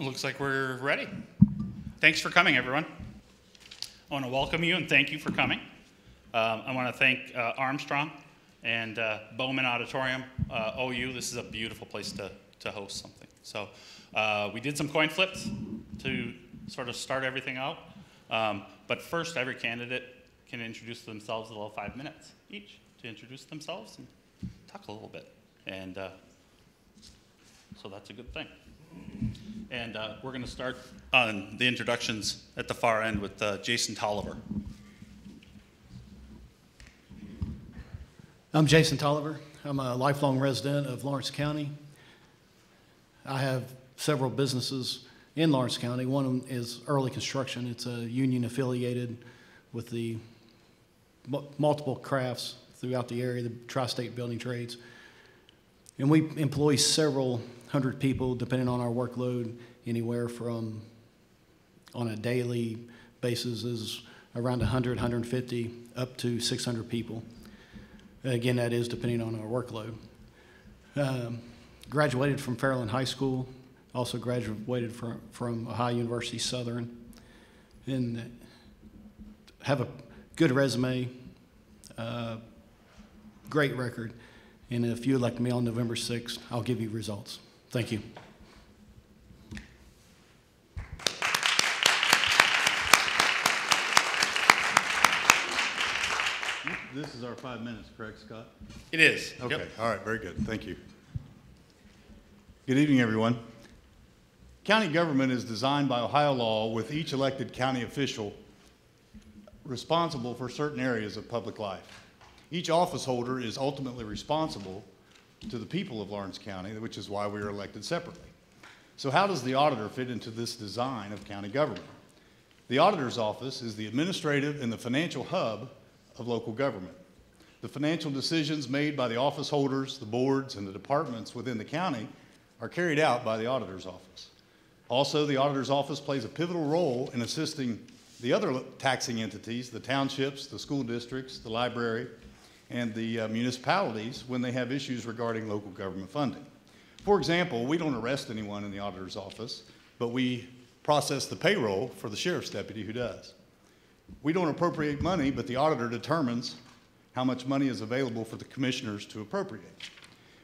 Looks like we're ready. Thanks for coming, everyone. I want to welcome you and thank you for coming. I want to thank Armstrong and Bowman Auditorium, OU. This is a beautiful place to host something. So we did some coin flips to sort of start everything out. But first, every candidate can introduce themselves in about 5 minutes each to introduce themselves and talk a little bit. And so that's a good thing. And we're going to start on the introductions at the far end with Jason Tolliver. I'm Jason Tolliver. I'm a lifelong resident of Lawrence County. I have several businesses in Lawrence County. One of them is Early Construction. It's a union affiliated with the multiple crafts throughout the area, the tri-state building trades. And we employ several hundred people, depending on our workload, anywhere from, on a daily basis, is around 100, 150, up to 600 people. Again, that is depending on our workload. Graduated from Fairland High School, also graduated from Ohio University Southern, and have a good resume, great record. And if you elect me on November 6th, I'll give you results. Thank you. This is our 5 minutes, correct, Scott? It is. Okay, Yep. All right, very good. Thank you. Good evening, everyone. County government is designed by Ohio law with each elected county official responsible for certain areas of public life. Each office holder is ultimately responsible to the people of Lawrence County, which is why we are elected separately. So how does the auditor fit into this design of county government? The auditor's office is the administrative and the financial hub of local government. The financial decisions made by the office holders, the boards, and the departments within the county are carried out by the auditor's office. Also, the auditor's office plays a pivotal role in assisting the other taxing entities, the townships, the school districts, the library, and the municipalities when they have issues regarding local government funding. For example, we don't arrest anyone in the auditor's office, but we process the payroll for the sheriff's deputy who does. We don't appropriate money, but the auditor determines how much money is available for the commissioners to appropriate.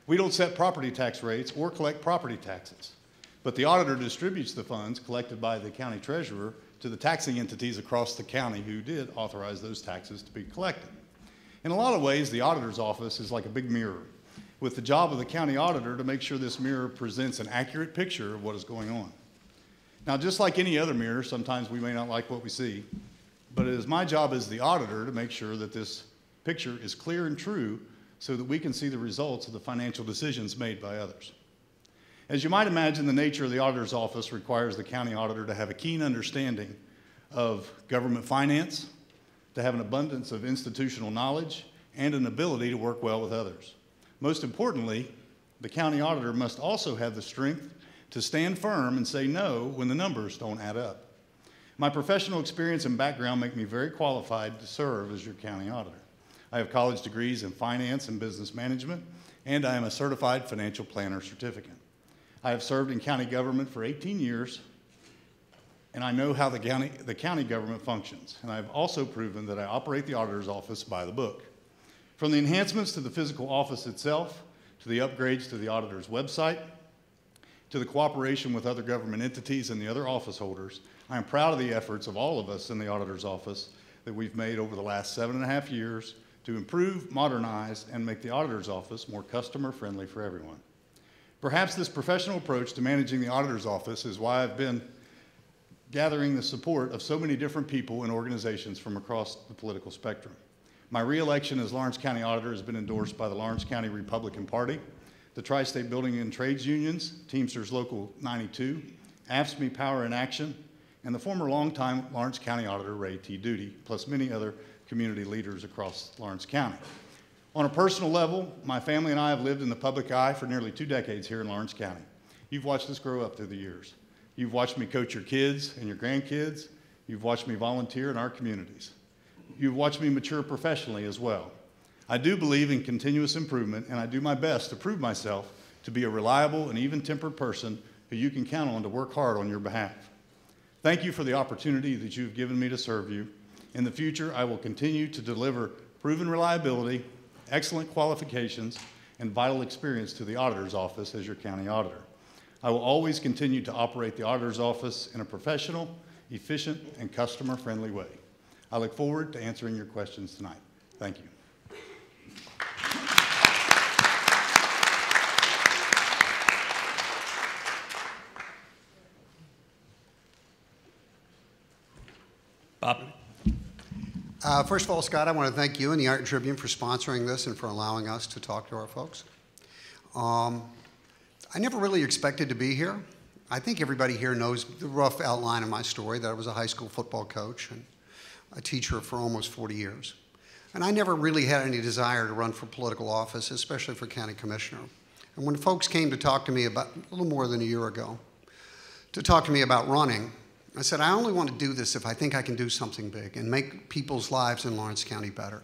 We don't set property tax rates or collect property taxes, but the auditor distributes the funds collected by the county treasurer to the taxing entities across the county who did authorize those taxes to be collected. In a lot of ways, the auditor's office is like a big mirror, with the job of the county auditor to make sure this mirror presents an accurate picture of what is going on. Now, just like any other mirror, sometimes we may not like what we see, but it is my job as the auditor to make sure that this picture is clear and true so that we can see the results of the financial decisions made by others. As you might imagine, the nature of the auditor's office requires the county auditor to have a keen understanding of government finance, to have an abundance of institutional knowledge, and an ability to work well with others. Most importantly, the county auditor must also have the strength to stand firm and say no when the numbers don't add up. My professional experience and background make me very qualified to serve as your county auditor. I have college degrees in finance and business management, and I am a certified financial planner certificate. I have served in county government for 18 years, and I know how the county government functions. And I've also proven that I operate the auditor's office by the book. From the enhancements to the physical office itself, to the upgrades to the auditor's website, to the cooperation with other government entities and the other office holders, I am proud of the efforts of all of us in the auditor's office that we've made over the last 7.5 years to improve, modernize, and make the auditor's office more customer-friendly for everyone. Perhaps this professional approach to managing the auditor's office is why I've been gathering the support of so many different people and organizations from across the political spectrum. My re-election as Lawrence County Auditor has been endorsed by the Lawrence County Republican Party, the Tri-State Building and Trades Unions, Teamsters Local 92, AFSCME Power in Action, and the former longtime Lawrence County Auditor Ray T. Duty, plus many other community leaders across Lawrence County. On a personal level, my family and I have lived in the public eye for nearly 2 decades here in Lawrence County. You've watched us grow up through the years. You've watched me coach your kids and your grandkids. You've watched me volunteer in our communities. You've watched me mature professionally as well. I do believe in continuous improvement, and I do my best to prove myself to be a reliable and even-tempered person who you can count on to work hard on your behalf. Thank you for the opportunity that you've given me to serve you. In the future, I will continue to deliver proven reliability, excellent qualifications, and vital experience to the auditor's office as your county auditor. I will always continue to operate the auditor's office in a professional, efficient, and customer-friendly way. I look forward to answering your questions tonight. Thank you. Bob. First of all, Scott, I want to thank you and the Ironton Tribune for sponsoring this and for allowing us to talk to our folks. I never really expected to be here. I think everybody here knows the rough outline of my story, that I was a high school football coach and a teacher for almost 40 years. And I never really had any desire to run for political office, especially for county commissioner. And when folks came to talk to me about a little more than a year ago, to talk to me about running, I said, I only want to do this if I think I can do something big and make people's lives in Lawrence County better.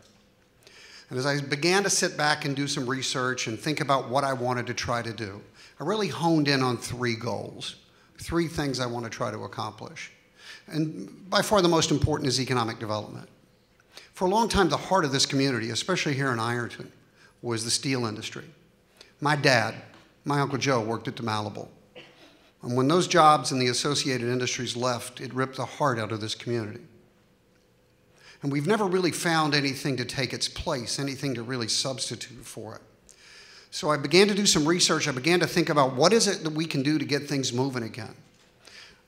And as I began to sit back and do some research and think about what I wanted to try to do, I really honed in on 3 goals, 3 things I want to try to accomplish. And by far the most important is economic development. For a long time, the heart of this community, especially here in Ironton, was the steel industry. My dad, my Uncle Joe, worked at the Malibu. And when those jobs and the associated industries left, it ripped the heart out of this community. And we've never really found anything to take its place, anything to really substitute for it. So I began to do some research. I began to think about what is it that we can do to get things moving again.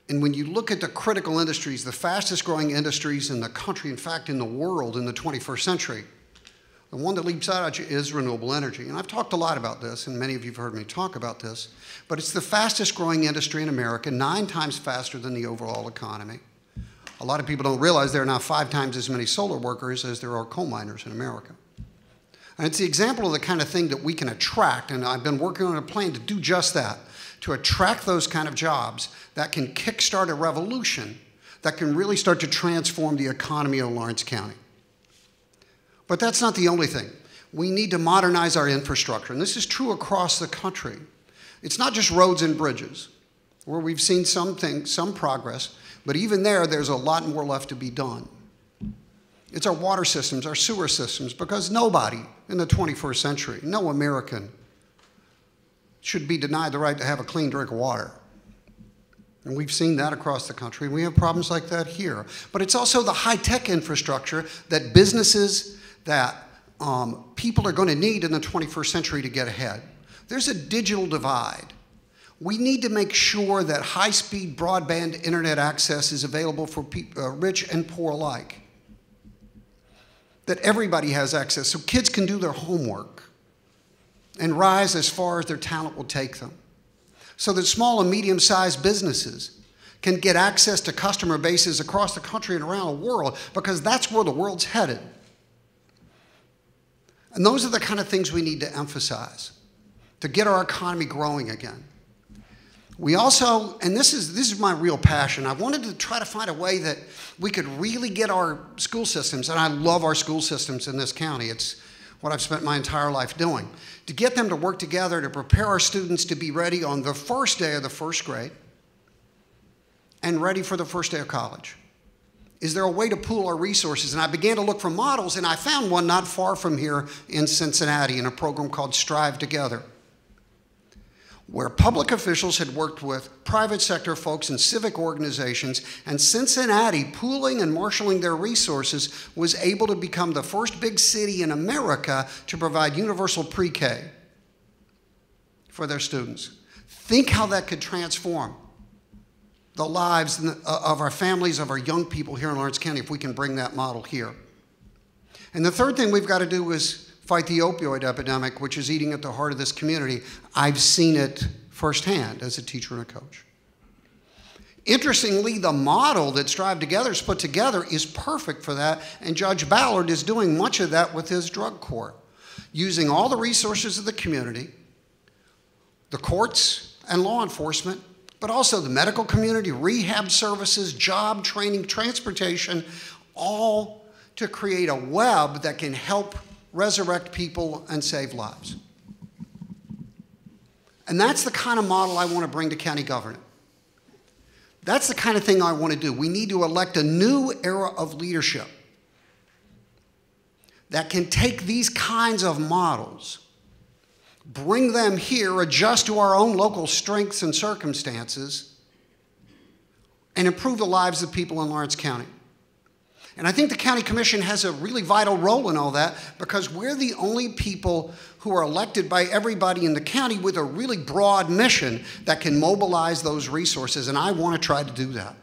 And when you look at the critical industries, the fastest growing industries in the country, in fact in the world in the 21st century, the one that leaps out at you is renewable energy. And I've talked a lot about this, and many of you have heard me talk about this, but it's the fastest growing industry in America, 9 times faster than the overall economy. A lot of people don't realize there are now 5 times as many solar workers as there are coal miners in America. And it's the example of the kind of thing that we can attract, and I've been working on a plan to do just that, to attract those kind of jobs that can kickstart a revolution that can really start to transform the economy of Lawrence County. But that's not the only thing. We need to modernize our infrastructure, and this is true across the country. It's not just roads and bridges, where we've seen some progress, but even there's a lot more left to be done. It's our water systems, our sewer systems, because nobody in the 21st century, no American, should be denied the right to have a clean drink of water. And we've seen that across the country. We have problems like that here. But it's also the high-tech infrastructure that businesses, that people are going to need in the 21st century to get ahead. There's a digital divide. We need to make sure that high-speed broadband internet access is available for rich and poor alike. That everybody has access so kids can do their homework and rise as far as their talent will take them. So that small and medium-sized businesses can get access to customer bases across the country and around the world, because that's where the world's headed. And those are the kind of things we need to emphasize to get our economy growing again. We also, and this is my real passion, I wanted to try to find a way that we could really get our school systems, and I love our school systems in this county. It's what I've spent my entire life doing, to get them to work together to prepare our students to be ready on the first day of the first grade and ready for the first day of college. Is there a way to pool our resources? And I began to look for models, and I found one not far from here in Cincinnati in a program called Strive Together, where public officials had worked with private sector folks and civic organizations, and Cincinnati, pooling and marshaling their resources, was able to become the first big city in America to provide universal pre-K for their students. Think how that could transform the lives of our families, of our young people here in Lawrence County, if we can bring that model here. And the third thing we've got to do is fight the opioid epidemic, which is eating at the heart of this community. I've seen it firsthand as a teacher and a coach. Interestingly, the model that Strive Together has put together is perfect for that, and Judge Ballard is doing much of that with his drug court, using all the resources of the community, the courts and law enforcement, but also the medical community, rehab services, job training, transportation, all to create a web that can help resurrect people and save lives. And that's the kind of model I want to bring to county government. That's the kind of thing I want to do. We need to elect a new era of leadership that can take these kinds of models, bring them here, adjust to our own local strengths and circumstances, and improve the lives of people in Lawrence County. And I think the County Commission has a really vital role in all that, because we're the only people who are elected by everybody in the county with a really broad mission that can mobilize those resources, and I want to try to do that.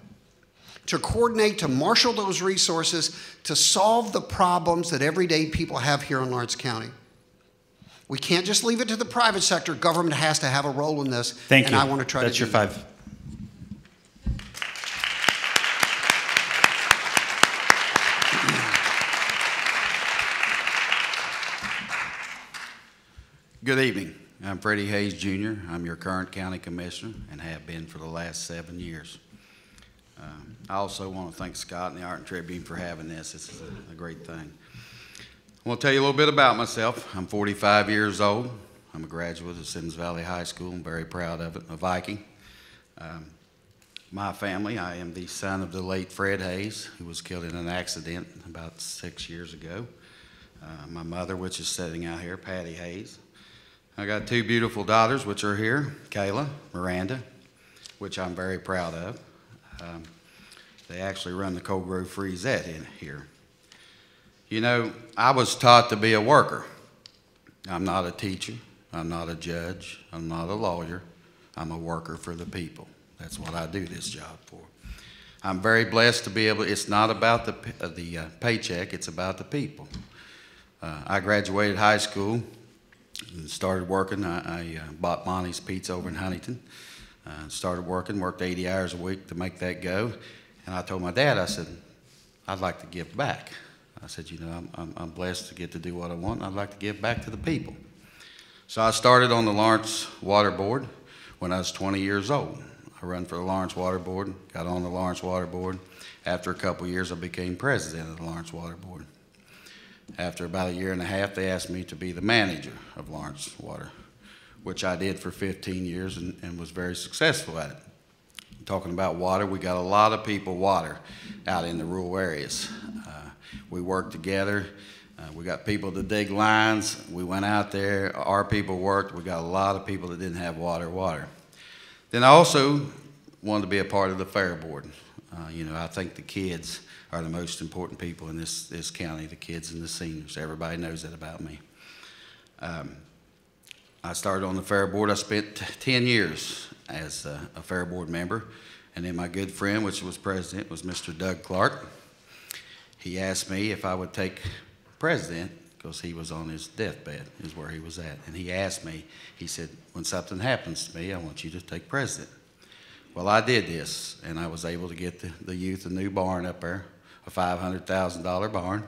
To coordinate, to marshal those resources, to solve the problems that everyday people have here in Lawrence County. We can't just leave it to the private sector. Government has to have a role in this. Thank you. And I want to try That's to do your that. 5. Good evening. I'm Freddie Hayes, Jr. I'm your current county commissioner and have been for the last 7 years. I also want to thank Scott and the Ironton Tribune for having this. This is a great thing. I want to tell you a little bit about myself. I'm 45 years old. I'm a graduate of Sims Valley High School. I'm very proud of it. I'm a Viking. My family, I am the son of the late Fred Hayes, who was killed in an accident about 6 years ago. My mother, which is sitting out here, Patty Hayes. I got 2 beautiful daughters, which are here, Kayla, Miranda, which I'm very proud of. They actually run the Cold Grove Freezette in here. You know, I was taught to be a worker. I'm not a teacher. I'm not a judge. I'm not a lawyer. I'm a worker for the people. That's what I do this job for. I'm very blessed to be able, it's not about the paycheck, it's about the people. I graduated high school and started working. I bought Monty's Pizza over in Huntington. Started working, worked 80 hours a week to make that go. And I told my dad, I said, I'd like to give back. I said, you know, I'm blessed to get to do what I want, and I'd like to give back to the people. So I started on the Lawrence Water Board when I was 20 years old. I run for the Lawrence Water Board, got on the Lawrence Water Board. After a couple of years, I became president of the Lawrence Water Board. After about a year and a half, they asked me to be the manager of Lawrence Water, which I did for 15 years and was very successful at it. Talking about water, we got a lot of people water out in the rural areas. We worked together. We got people to dig lines. We went out there. Our people worked. We got a lot of people that didn't have water. Then I also wanted to be a part of the fair board. You know, I think the kids are the most important people in this county, the kids and the seniors. Everybody knows that about me. I started on the fair board. I spent 10 years as a fair board member. And then my good friend, which was president, was Mr. Doug Clark. He asked me if I would take president, because he was on his deathbed, is where he was at. And he asked me, he said, when something happens to me, I want you to take president. Well, I did this, and I was able to get the youth a new barn up there, a $500,000 barn.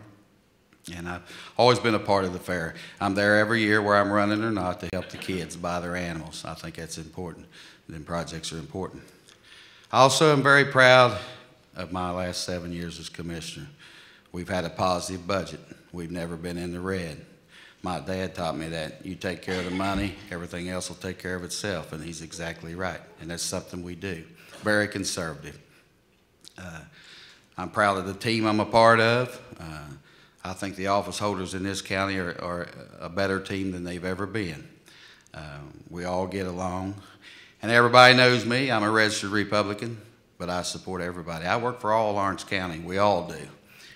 And I've always been a part of the fair. I'm there every year, where I'm running or not, to help the kids buy their animals. I think that's important. Them projects are important. I also am very proud of my last 7 years as commissioner. We've had a positive budget. We've never been in the red. My dad taught me that. You take care of the money, everything else will take care of itself, and he's exactly right. And that's something we do. Very conservative. I'm proud of the team I'm a part of. I think the office holders in this county are a better team than they've ever been. We all get along. And everybody knows me. I'm a registered Republican, but I support everybody. I work for all Lawrence County. We all do.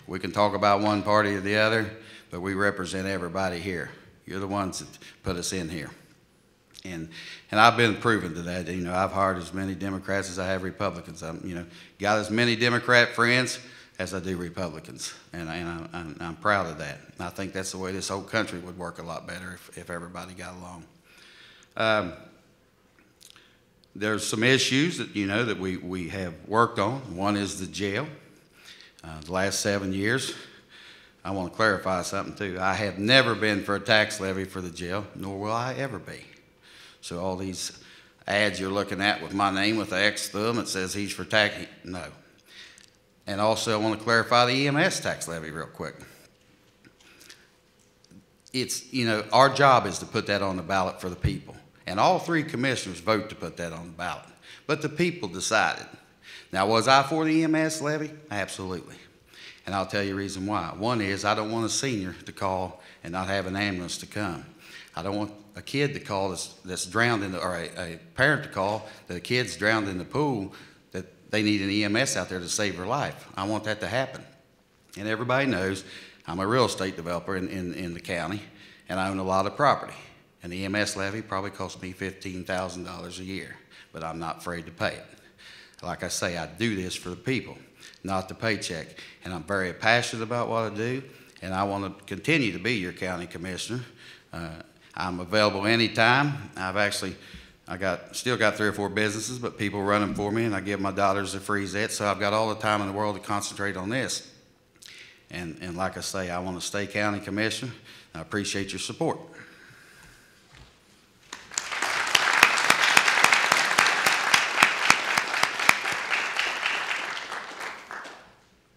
We can talk about one party or the other, but we represent everybody here. You're the ones that put us in here. And I've been proven to that. You know, I've hired as many Democrats as I have Republicans. You know, got as many Democrat friends as I do Republicans, and I'm proud of that. And I think that's the way this whole country would work a lot better if everybody got along. There's some issues that, you know, that we have worked on. One is the jail. The last 7 years, I want to clarify something too. I have never been for a tax levy for the jail, nor will I ever be. So all these ads you're looking at with my name with the X thumb, it says he's for tax, no. And also I want to clarify the EMS tax levy real quick. It's, you know, our job is to put that on the ballot for the people. And all 3 commissioners voted to put that on the ballot. But the people decided. Now, was I for the EMS levy? Absolutely. And I'll tell you the reason why. One is I don't want a senior to call and not have an ambulance to come. I don't want a kid to call that's drowned in the, or a parent to call that a kid's drowned in the pool, that they need an EMS out there to save their life. I want that to happen. And everybody knows I'm a real estate developer in the county, and I own a lot of property. And the EMS levy probably costs me $15,000 a year, but I'm not afraid to pay it. Like I say, I do this for the people, not the paycheck. And I'm very passionate about what I do, and I want to continue to be your county commissioner. I'm available anytime. Still got 3 or 4 businesses, but people run them for me, and I give my daughters a free zet, so I've got all the time in the world to concentrate on this. And like I say, I want to stay county commissioner. I appreciate your support.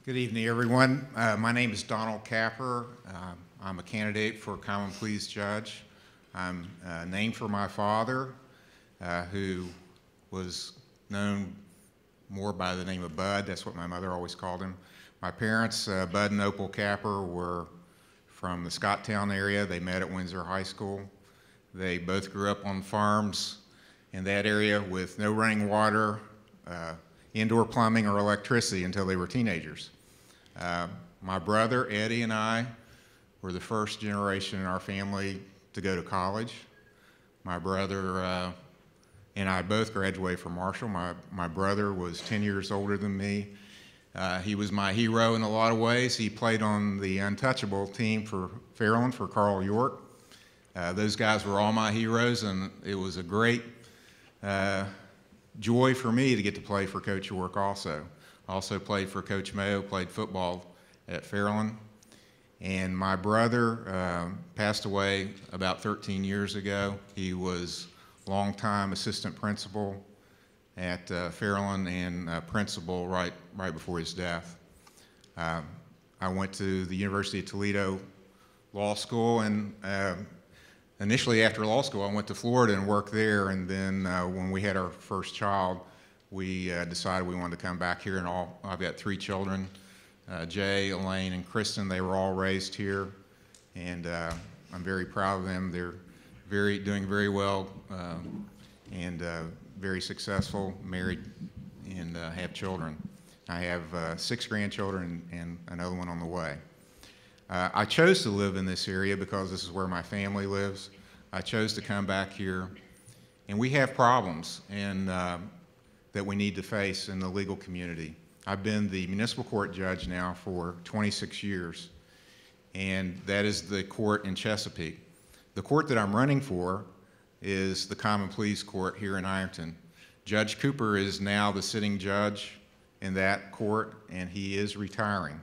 Good evening, everyone. My name is Donald Capper. I'm a candidate for Common Pleas Judge. I'm named for my father, who was known more by the name of Bud. That's what my mother always called him. My parents, Bud and Opal Capper, were from the Scotttown area. They met at Windsor High School. They both grew up on farms in that area with no running water, indoor plumbing, or electricity until they were teenagers. My brother, Eddie, and I were the first generation in our family to go to college. My brother and I both graduated from Marshall. My brother was 10 years older than me. He was my hero in a lot of ways. He played on the untouchable team for Fairland for Carl York. Those guys were all my heroes, and it was a great joy for me to get to play for Coach York also. Also played for Coach Mayo, played football at Fairland. And my brother passed away about 13 years ago. He was longtime assistant principal at Fairland and principal right before his death. I went to the University of Toledo Law School, and initially after law school I went to Florida and worked there, and then when we had our first child, we decided we wanted to come back here, and I've got 3 children, Jay, Elaine, and Kristen. They were all raised here, and I'm very proud of them. They're doing very well and very successful, married, and have children. I have 6 grandchildren and another one on the way. I chose to live in this area because this is where my family lives. I chose to come back here, and we have problems that we need to face in the legal community. I've been the municipal court judge now for 26 years, and that is the court in Chesapeake. The court that I'm running for is the Common Pleas Court here in Ironton. Judge Cooper is now the sitting judge in that court, and he is retiring.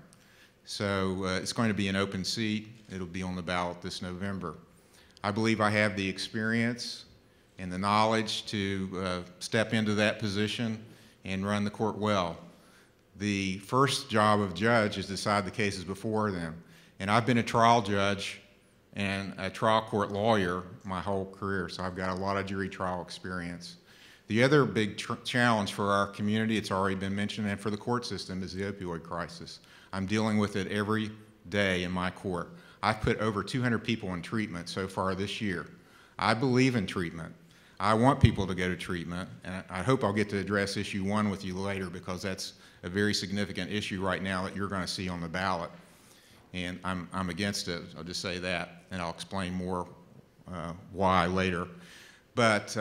So it's going to be an open seat. It'll be on the ballot this November. I believe I have the experience and the knowledge to step into that position and run the court well. The first job of judge is to decide the cases before them. And I've been a trial judge and a trial court lawyer my whole career, so I've got a lot of jury trial experience. The other big challenge for our community, it's already been mentioned, and for the court system, is the opioid crisis. I'm dealing with it every day in my court. I've put over 200 people in treatment so far this year. I believe in treatment. I want people to go to treatment, and I hope I'll get to address issue 1 with you later, because that's a very significant issue right now that you're going to see on the ballot. And I'm against it. I'll just say that, and I'll explain more why later. But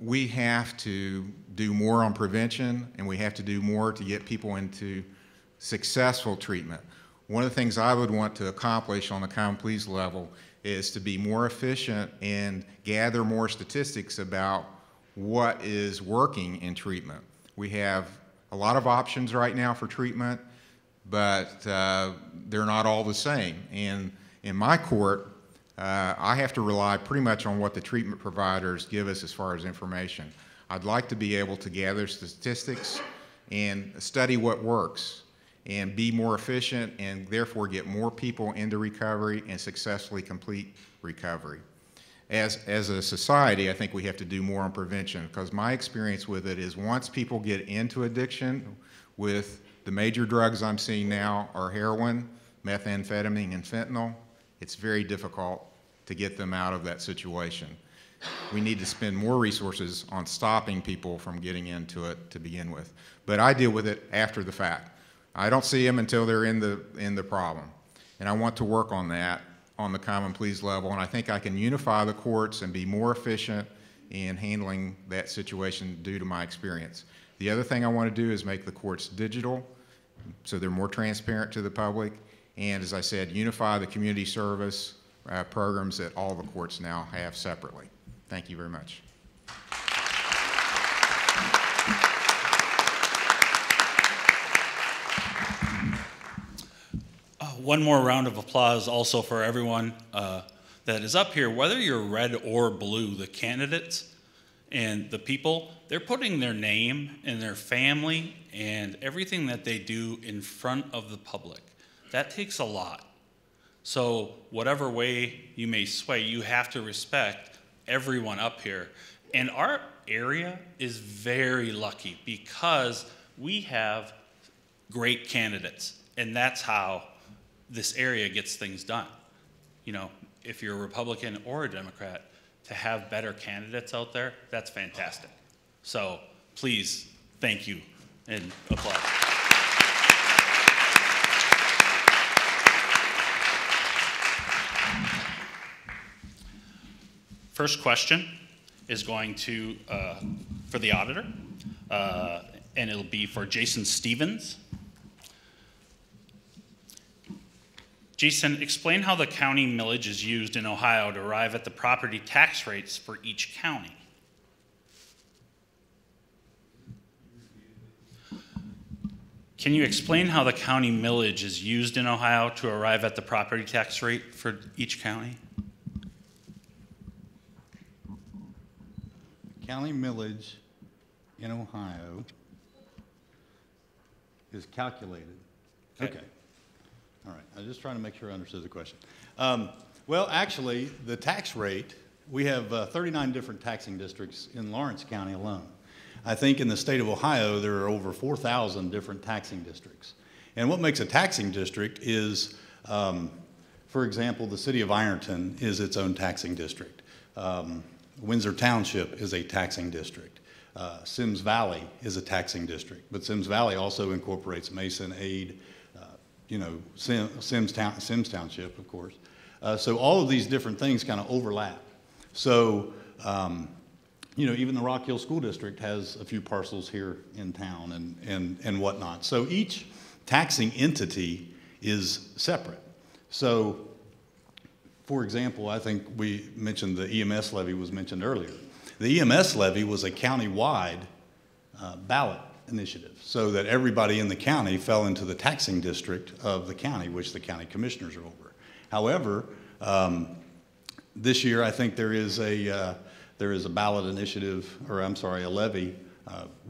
we have to do more on prevention, and we have to do more to get people into successful treatment. One of the things I would want to accomplish on the Common Pleas level is to be more efficient and gather more statistics about what is working in treatment. We have a lot of options right now for treatment, but they're not all the same. And in my court, I have to rely pretty much on what the treatment providers give us as far as information. I'd like to be able to gather statistics and study what works and be more efficient, and therefore get more people into recovery and successfully complete recovery. as a society, I think we have to do more on prevention, because my experience with it is once people get into addiction with the major drugs I'm seeing now are heroin, methamphetamine, and fentanyl, it's very difficult to get them out of that situation. We need to spend more resources on stopping people from getting into it to begin with. But I deal with it after the fact. I don't see them until they're in the problem. And I want to work on that on the common pleas level, and I think I can unify the courts and be more efficient in handling that situation due to my experience. The other thing I want to do is make the courts digital so they're more transparent to the public, and as I said, unify the community service programs that all the courts now have separately. Thank you very much. One more round of applause also for everyone that is up here, whether you're red or blue, the candidates and the people, they're putting their name and their family and everything that they do in front of the public. That takes a lot. So whatever way you may sway, you have to respect everyone up here. And our area is very lucky because we have great candidates, and that's how this area gets things done. You know, if you're a Republican or a Democrat, to have better candidates out there, that's fantastic. So please, thank you and applause. First question is going to, for the auditor, and it'll be for Jason Stevens. Jason, explain how the county millage is used in Ohio to arrive at the property tax rates for each county. Can you explain how the county millage is used in Ohio to arrive at the property tax rate for each county? County millage in Ohio is calculated. Okay. All right. I was just trying to make sure I understood the question. Well, actually, the tax rate, we have 39 different taxing districts in Lawrence County alone. I think in the state of Ohio, there are over 4,000 different taxing districts. And what makes a taxing district is, for example, the city of Ironton is its own taxing district. Windsor Township is a taxing district. Sims Valley is a taxing district, but Sims Valley also incorporates Mason, Ade, Sims Township, of course. So all of these different things kind of overlap. So, even the Rock Hill School District has a few parcels here in town and whatnot. So each taxing entity is separate. So, for example, I think we mentioned the EMS levy was mentioned earlier. The EMS levy was a county-wide ballot initiative so that everybody in the county fell into the taxing district of the county, which the county commissioners are over. However, this year I think there is a ballot initiative, or I'm sorry, a levy,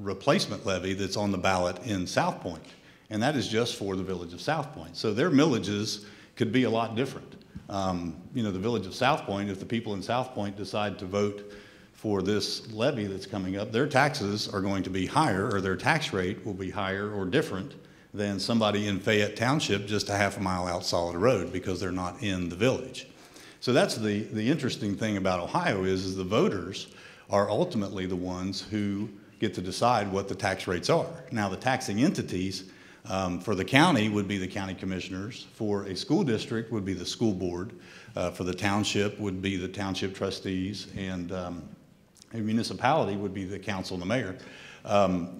replacement levy that's on the ballot in South Point, and that is just for the village of South Point. So their millages could be a lot different. The village of South Point, if the people in South Point decide to vote for this levy that's coming up, their taxes are going to be higher, or their tax rate will be higher or different than somebody in Fayette Township just a half a mile out Solid Road because they're not in the village. So that's the interesting thing about Ohio is the voters are ultimately the ones who get to decide what the tax rates are. Now the taxing entities for the county would be the county commissioners, for a school district would be the school board, for the township would be the township trustees, and a municipality would be the council and the mayor.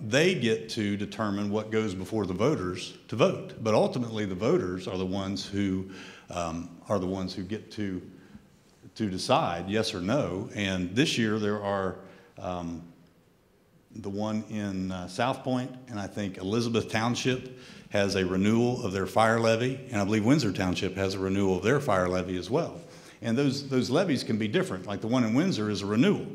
They get to determine what goes before the voters to vote, but ultimately the voters are the ones who get to decide yes or no. And this year there are the one in South Point, and I think Elizabeth Township has a renewal of their fire levy, and I believe Windsor Township has a renewal of their fire levy as well. And those levies can be different, like the one in Windsor is a renewal.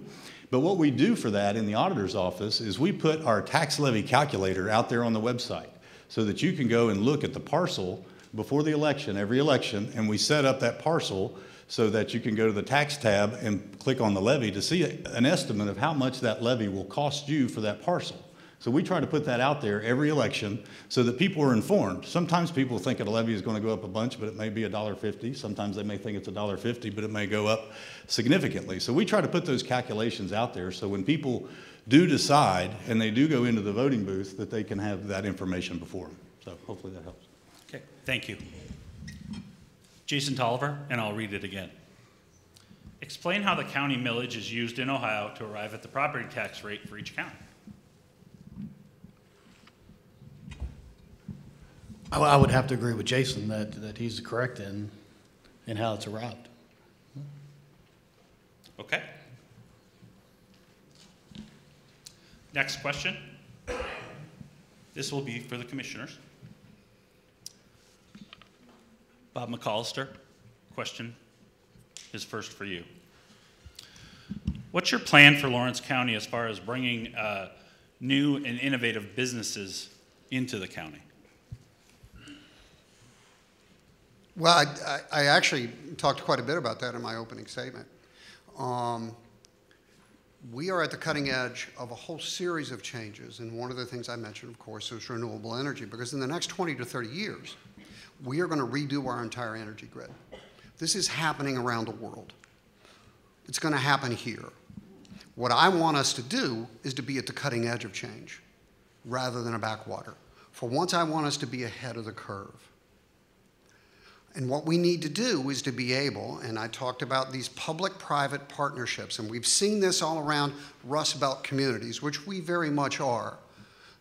But what we do for that in the auditor's office is we put our tax levy calculator out there on the website so that you can go and look at the parcel before the election, every election, and we set up that parcel so that you can go to the tax tab and click on the levy to see an estimate of how much that levy will cost you for that parcel. So we try to put that out there every election so that people are informed. Sometimes people think a levy is going to go up a bunch, but it may be $1.50. Sometimes they may think it's $1.50, but it may go up significantly. So we try to put those calculations out there so when people do decide and they do go into the voting booth that they can have that information before them. So hopefully that helps. Okay, thank you. Jason Tolliver, and I'll read it again. Explain how the county millage is used in Ohio to arrive at the property tax rate for each county. I would have to agree with Jason that he's correct in how it's arrived. Okay. Next question. This will be for the commissioners. Bob McAllister, question is first for you. What's your plan for Lawrence County as far as bringing new and innovative businesses into the county? Well, I actually talked quite a bit about that in my opening statement. We are at the cutting edge of a whole series of changes, and one of the things I mentioned, of course, is renewable energy, because in the next 20 to 30 years, we are going to redo our entire energy grid. This is happening around the world. It's going to happen here. What I want us to do is to be at the cutting edge of change rather than a backwater. For once, I want us to be ahead of the curve. And what we need to do is to be able, and I talked about these public-private partnerships, and we've seen this all around Rust Belt communities, which we very much are.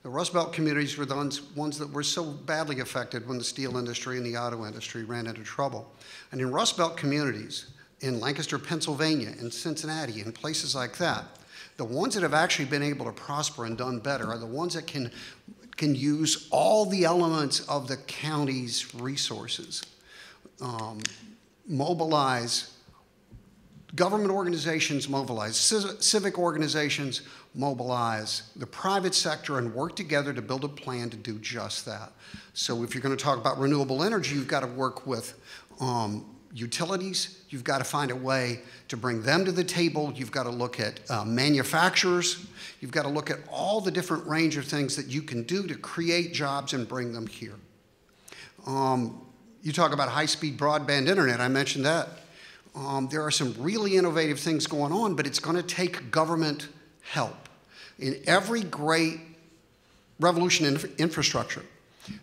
The Rust Belt communities were the ones that were so badly affected when the steel industry and the auto industry ran into trouble. And in Rust Belt communities, in Lancaster, Pennsylvania, in Cincinnati, and places like that, the ones that have actually been able to prosper and done better are the ones that can use all the elements of the county's resources. Mobilize, government organizations mobilize, civic organizations mobilize, the private sector, and work together to build a plan to do just that. So if you're going to talk about renewable energy, you've got to work with utilities. You've got to find a way to bring them to the table. You've got to look at manufacturers. You've got to look at all the different range of things that you can do to create jobs and bring them here. You talk about high-speed broadband internet. I mentioned that. There are some really innovative things going on, but it's going to take government help. In every great revolution in infrastructure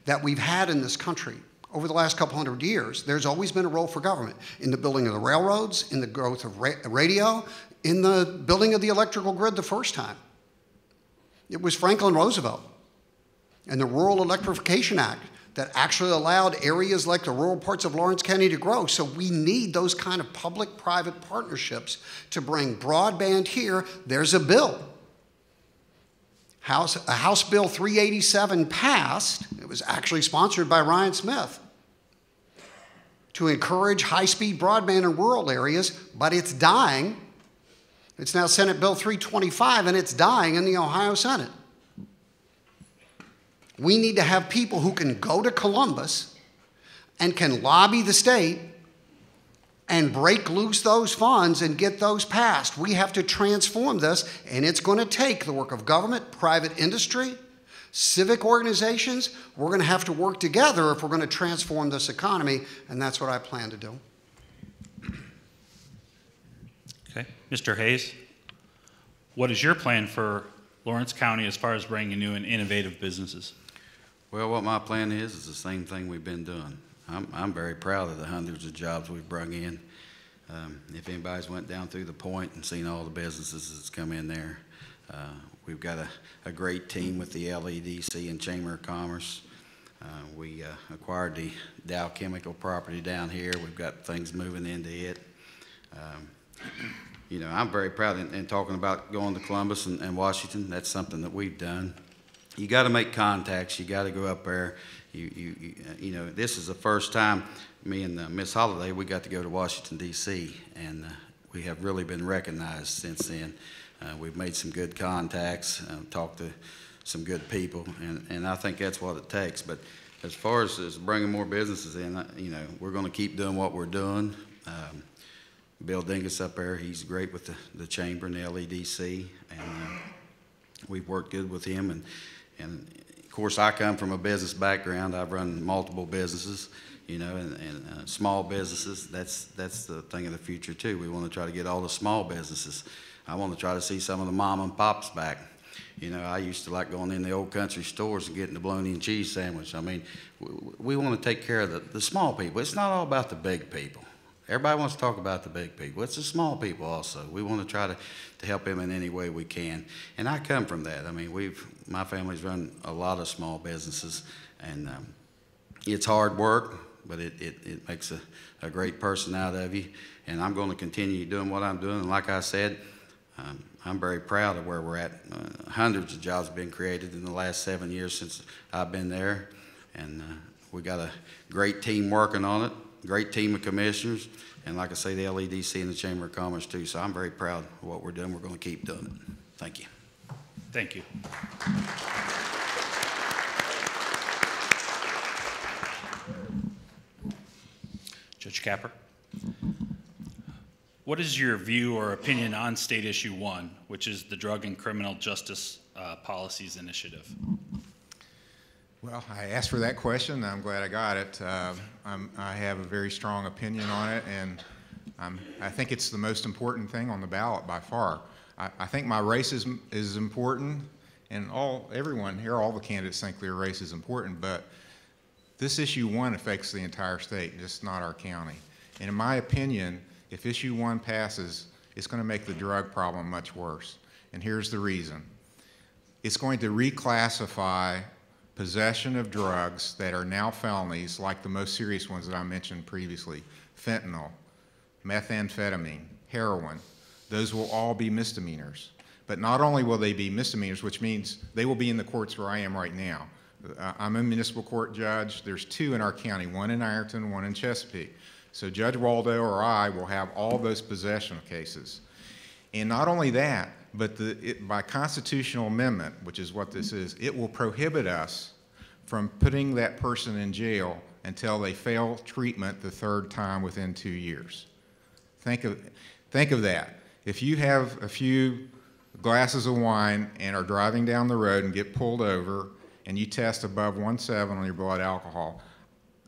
that we've had in this country over the last couple hundred years, there's always been a role for government in the building of the railroads, in the growth of radio, in the building of the electrical grid the first time. It was Franklin Roosevelt and the Rural Electrification Act that actually allowed areas like the rural parts of Lawrence County to grow. So we need those kind of public-private partnerships to bring broadband here. There's a bill. House Bill 387 passed. It was actually sponsored by Ryan Smith to encourage high-speed broadband in rural areas, but it's dying. It's now Senate Bill 325, and it's dying in the Ohio Senate. We need to have people who can go to Columbus and can lobby the state and break loose those funds and get those passed. We have to transform this, and it's going to take the work of government, private industry, civic organizations. We're going to have to work together if we're going to transform this economy, and that's what I plan to do. Okay. Mr. Hayes, what is your plan for Lawrence County as far as bringing new and innovative businesses? Well, what my plan is the same thing we've been doing. I'm very proud of the hundreds of jobs we've brought in. If anybody's went down through the point and seen all the businesses that's come in there, we've got a great team with the LEDC and Chamber of Commerce. We acquired the Dow Chemical property down here. We've got things moving into it. You know, I'm very proud in talking about going to Columbus and Washington. That's something that we've done. You got to make contacts. You got to go up there. You know, this is the first time me and Miss Holliday, we got to go to Washington, D.C., and we have really been recognized since then. We've made some good contacts, talked to some good people, and I think that's what it takes. But as far as bringing more businesses in, you know, we're going to keep doing what we're doing. Bill Dingus up there, he's great with the chamber and the LEDC, and we've worked good with him. And of course, I come from a business background. I've run multiple businesses, you know, and small businesses. That's the thing of the future too. We want to try to get all the small businesses. I want to try to see some of the mom and pops back. You know, I used to like going in the old country stores and getting the bologna and cheese sandwich. I mean, we want to take care of the small people. It's not all about the big people. Everybody wants to talk about the big people. It's the small people also. We want to try to help them in any way we can. And I come from that. I mean, my family's run a lot of small businesses, and it's hard work, but it makes a great person out of you. And I'm going to continue doing what I'm doing. And like I said, I'm very proud of where we're at. Hundreds of jobs have been created in the last 7 years since I've been there. And we got a great team working on it. Great team of commissioners, and like I say, the LEDC and the Chamber of Commerce too. So I'm very proud of what we're doing. We're going to keep doing it. Thank you. Thank you. Judge Capper, what is your view or opinion on State Issue 1, which is the Drug and Criminal Justice Policies Initiative? Well, I asked for that question, and I'm glad I got it. I have a very strong opinion on it, and I think it's the most important thing on the ballot by far. I think my race is important, and everyone here, all the candidates think their race is important, but this issue 1 affects the entire state, just not our county. And in my opinion, if issue 1 passes, it's going to make the drug problem much worse. And here's the reason. It's going to reclassify possession of drugs that are now felonies, like the most serious ones that I mentioned previously: fentanyl, methamphetamine, heroin. Those will all be misdemeanors. But not only will they be misdemeanors, which means they will be in the courts where I am right now. I'm a municipal court judge. There's 2 in our county, 1 in Ironton, 1 in Chesapeake. So Judge Waldo or I will have all those possession cases. And not only that, but by constitutional amendment, which is what this is, it will prohibit us from putting that person in jail until they fail treatment the 3rd time within 2 years. Think of that. If you have a few glasses of wine and are driving down the road and get pulled over and you test above 1.7 on your blood alcohol,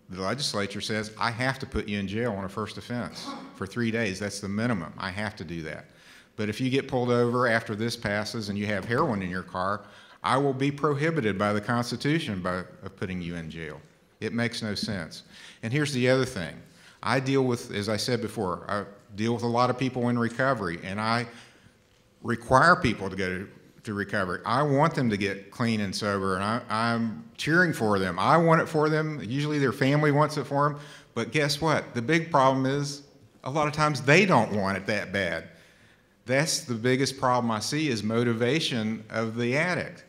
the legislature says, I have to put you in jail on a first offense for 3 days. That's the minimum. I have to do that. But if you get pulled over after this passes and you have heroin in your car, I will be prohibited by the Constitution of putting you in jail. It makes no sense. And here's the other thing. I deal with, as I said before, I deal with a lot of people in recovery, and I require people to go to recovery. I want them to get clean and sober, and I'm cheering for them. I want it for them. Usually their family wants it for them. But guess what? The big problem is a lot of times they don't want it that bad. That's the biggest problem I see, is motivation of the addict.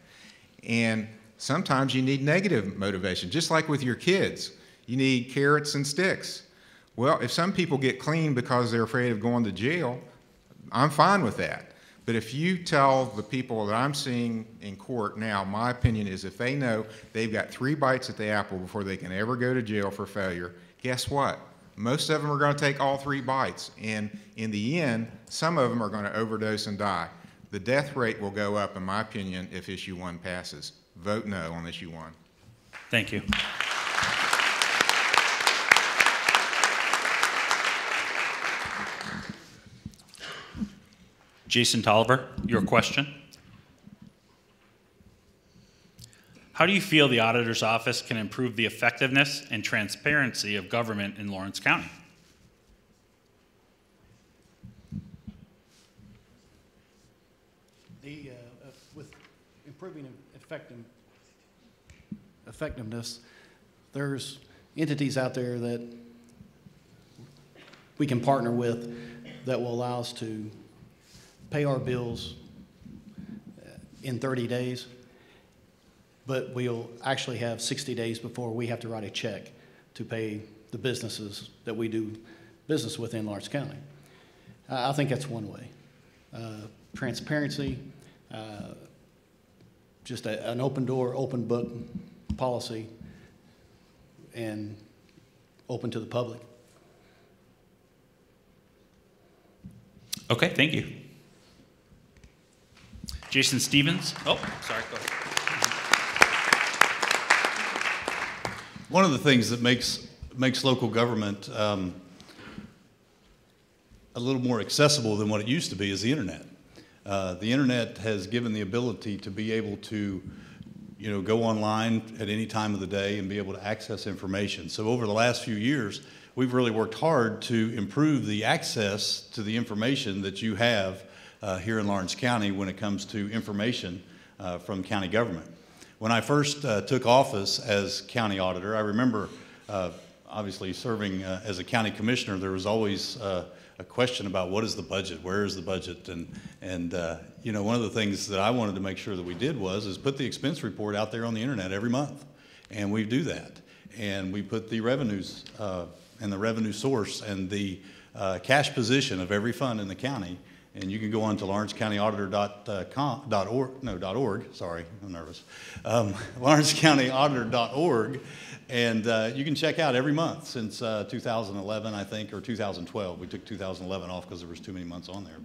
And sometimes you need negative motivation, just like with your kids. You need carrots and sticks. Well, if some people get clean because they're afraid of going to jail, I'm fine with that. But if you tell the people that I'm seeing in court now, my opinion is if they know they've got 3 bites at the apple before they can ever go to jail for failure, guess what? Most of them are going to take all 3 bites, and in the end, some of them are going to overdose and die. The death rate will go up, in my opinion, if issue 1 passes. Vote no on issue 1. Thank you. Jason Tolliver, your question. How do you feel the auditor's office can improve the effectiveness and transparency of government in Lawrence County? With improving effectiveness, there's entities out there that we can partner with that will allow us to pay our bills in 30 days, but we'll actually have 60 days before we have to write a check to pay the businesses that we do business with in Lawrence County. I think that's one way. Transparency, just an open door, open book policy, and open to the public. Okay, thank you. Jason Stevens. Oh, sorry, go ahead. One of the things that makes local government a little more accessible than what it used to be is the internet. The internet has given the ability to be able to, go online at any time of the day and be able to access information. So over the last few years, we've really worked hard to improve the access to the information that you have here in Lawrence County when it comes to information from county government. When I first took office as county auditor, I remember obviously serving as a county commissioner. There was always a question about what is the budget, where is the budget, and one of the things that I wanted to make sure that we did is put the expense report out there on the internet every month, and we do that, and we put the revenues and the revenue source and the cash position of every fund in the county. And you can go on to lawrencecountyauditor.org. Sorry, I'm nervous. lawrencecountyauditor.org, and you can check out every month since 2011, I think, or 2012. We took 2011 off because there was too many months on there.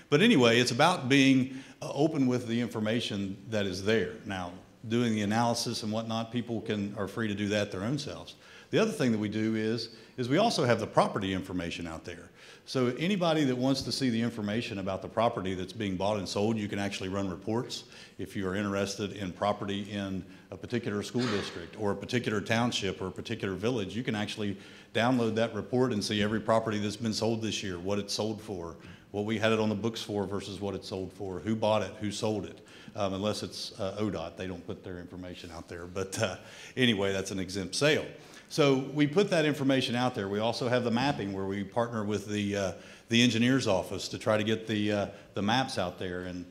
But anyway, it's about being open with the information that is there. Now, doing the analysis and whatnot, people are free to do that their own selves. The other thing that we do is we also have the property information out there. So anybody that wants to see the information about the property that's being bought and sold, you can actually run reports. If you are interested in property in a particular school district or a particular township or a particular village, you can actually download that report and see every property that's been sold this year, what it sold for, what we had it on the books for versus what it sold for, who bought it, who sold it. Unless it's ODOT, they don't put their information out there. But anyway, that's an exempt sale. So we put that information out there. We also have the mapping where we partner with the engineer's office to try to get the maps out there, and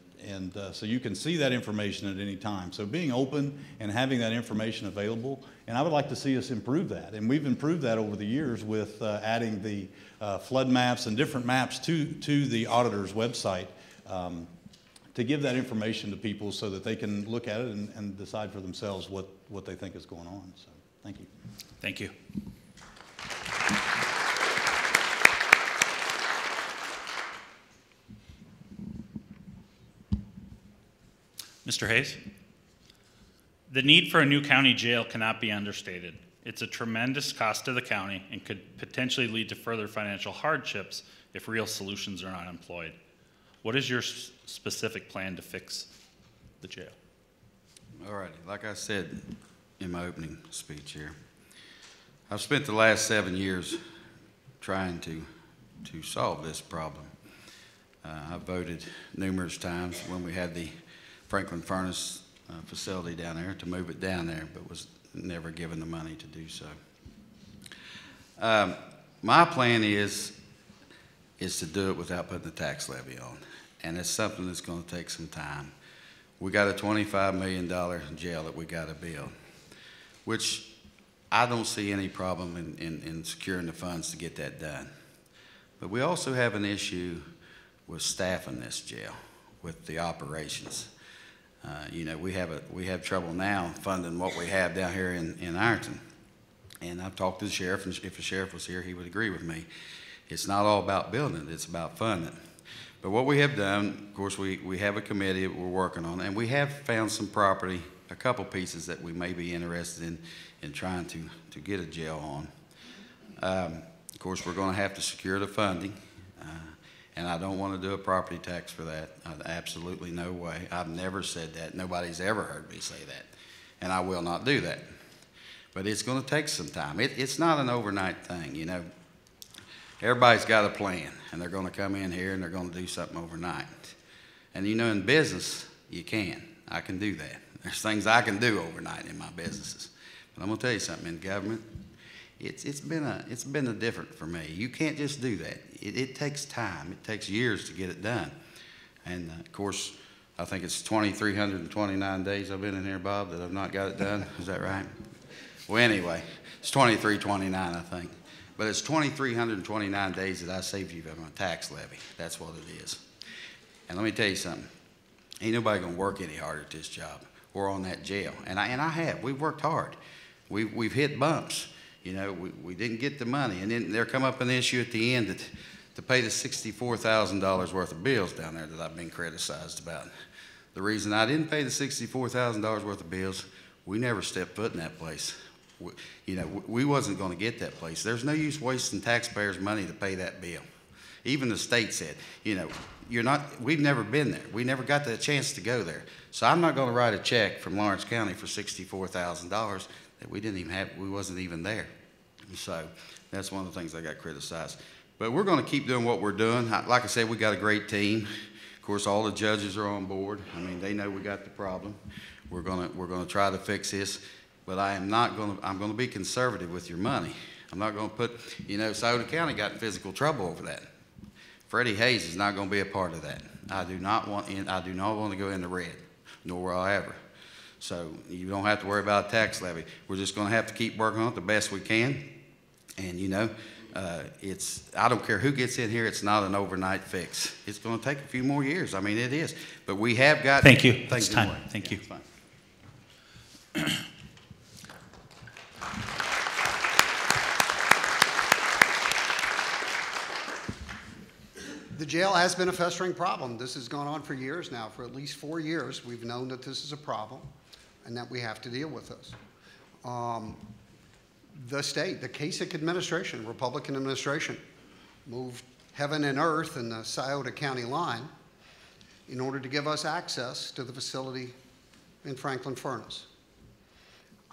so you can see that information at any time. So being open and having that information available, and I would like to see us improve that. And we've improved that over the years with adding the flood maps and different maps to the auditor's website to give that information to people so that they can look at it and decide for themselves what they think is going on. So thank you. Thank you. Mr. Hayes? The need for a new county jail cannot be understated. It's a tremendous cost to the county and could potentially lead to further financial hardships if real solutions are not employed. What is your specific plan to fix the jail? All righty. Like I said in my opening speech here, I've spent the last 7 years trying to solve this problem. I voted numerous times when we had the Franklin Furnace facility down there to move it down there, but was never given the money to do so. My plan is to do it without putting the tax levy on, and it's something that's going to take some time. We got a $25 million jail that we got to build, which I don't see any problem in securing the funds to get that done. But we also have an issue with staffing this jail, with the operations. We have trouble now funding what we have down here in Ironton. And I've talked to the sheriff, and if the sheriff was here, he would agree with me. It's not all about building it, it's about funding. But what we have done, of course, we have a committee that we're working on, and we have found some property, a couple pieces that we may be interested in trying to get a jail on. Of course, we're going to have to secure the funding, and I don't want to do a property tax for that. Absolutely no way. I've never said that. Nobody's ever heard me say that, and I will not do that. But it's going to take some time. It's not an overnight thing, you know. Everybody's got a plan, and they're going to come in here and they're going to do something overnight. And you know, in business, you can. I can do that. There's things I can do overnight in my businesses. But I'm going to tell you something, in government, it's been a different for me. You can't just do that. It takes time. It takes years to get it done. And of course, I think it's 2,329 days I've been in here, Bob, that I've not got it done. Is that right? Well, anyway, it's 2,329, I think. But it's 2,329 days that I saved you from my tax levy. That's what it is. And let me tell you something. Ain't nobody going to work any harder at this job or on that jail. And I have. We've worked hard. We've hit bumps. You know, we didn't get the money. And then there come up an issue at the end to pay the $64,000 worth of bills down there that I've been criticized about. The reason I didn't pay the $64,000 worth of bills, we never stepped foot in that place. We wasn't going to get that place. There's no use wasting taxpayers' money to pay that bill. Even the state said, we've never been there. We never got the chance to go there. So I'm not going to write a check from Lawrence County for $64,000 that we didn't even have, we wasn't even there. So that's one of the things I got criticized. But we're going to keep doing what we're doing. Like I said, we got a great team. Of course, all the judges are on board. I mean, they know we got the problem. We're going to try to fix this. But I'm going to be conservative with your money. I'm not going to put, Scioto County got in physical trouble over that. Freddie Hayes is not going to be a part of that. I do not want to go in the red, nor will I ever. So you don't have to worry about a tax levy. We're just going to have to keep working on it the best we can. And I don't care who gets in here, it's not an overnight fix. It's going to take a few more years. I mean, it is. But we have got Thank you. things It's time. in the way. Thank you. Fine. The jail has been a festering problem. This has gone on for years now. For at least 4 years, we've known that this is a problem and that we have to deal with this. The state, the Kasich administration, Republican administration, moved heaven and earth in the Scioto County line in order to give us access to the facility in Franklin Furnace.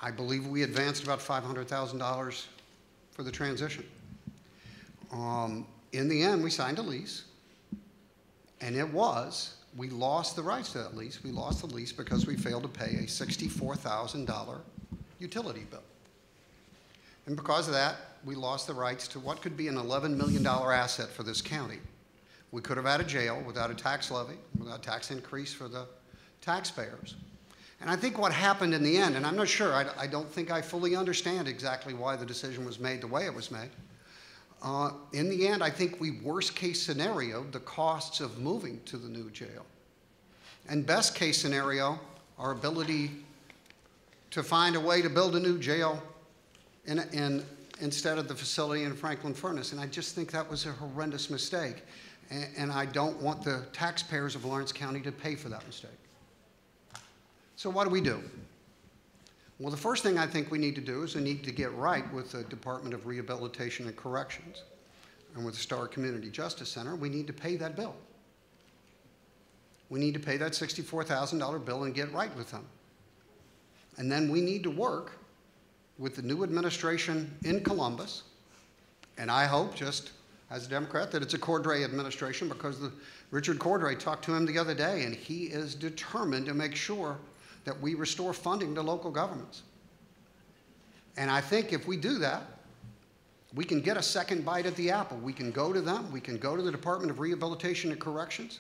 I believe we advanced about $500,000 for the transition. In the end, we signed a lease, and we lost the rights to that lease. We lost the lease because we failed to pay a $64,000 utility bill. And because of that, we lost the rights to what could be an $11 million asset for this county. We could have had a jail without a tax levy, without a tax increase for the taxpayers. And I think what happened in the end, and I'm not sure, I don't think I fully understand exactly why the decision was made the way it was made. In the end, I think we worst case scenario the costs of moving to the new jail. And best case scenario, our ability to find a way to build a new jail instead of the facility in Franklin Furnace. And I just think that was a horrendous mistake. And I don't want the taxpayers of Lawrence County to pay for that mistake. So what do we do? Well, the first thing I think we need to do is we need to get right with the Department of Rehabilitation and Corrections and with the Star Community Justice Center. We need to pay that bill. We need to pay that $64,000 bill and get right with them. And then we need to work with the new administration in Columbus, and I hope, just as a Democrat, that it's a Cordray administration, because Richard Cordray talked to him the other day, and he is determined to make sure that we restore funding to local governments. And I think if we do that, we can get a second bite at the apple. We can go to them, we can go to the Department of Rehabilitation and Corrections,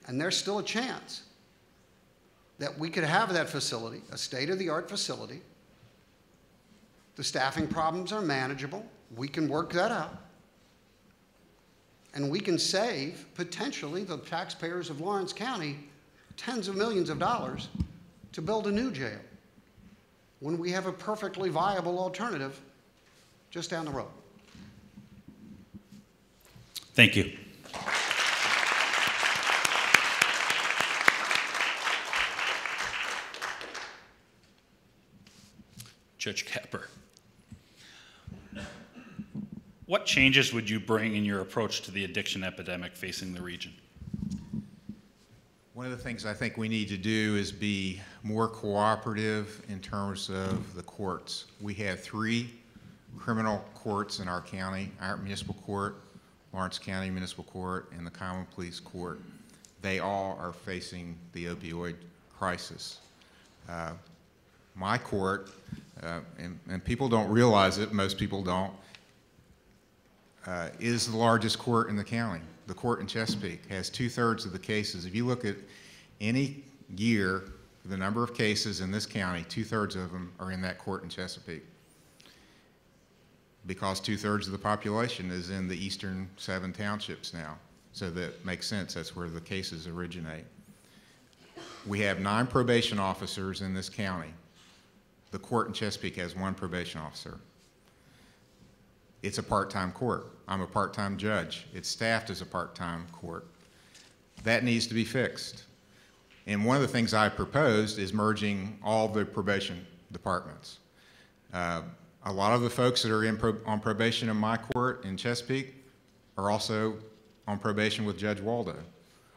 and there's still a chance that we could have that facility, a state-of-the-art facility. The staffing problems are manageable. We can work that out. And we can save, potentially, the taxpayers of Lawrence County tens of millions of dollars to build a new jail when we have a perfectly viable alternative just down the road. Thank you. Judge Capper, what changes would you bring in your approach to the addiction epidemic facing the region? One of the things I think we need to do is be more cooperative in terms of the courts. We have 3 criminal courts in our county: Ironton Municipal Court, Lawrence County Municipal Court, and the Common Pleas Court. They all are facing the opioid crisis. My court, and people don't realize it, most people don't, is the largest court in the county. The court in Chesapeake has 2/3 of the cases. If you look at any year, the number of cases in this county, 2/3 of them are in that court in Chesapeake, because 2/3 of the population is in the eastern 7 townships now. So that makes sense. That's where the cases originate. We have 9 probation officers in this county. The court in Chesapeake has 1 probation officer. it's a part-time court. I'm a part-time judge. It's staffed as a part-time court. That needs to be fixed. And one of the things I proposed is merging all the probation departments. A lot of the folks that are on probation in my court in Chesapeake are also on probation with Judge Waldo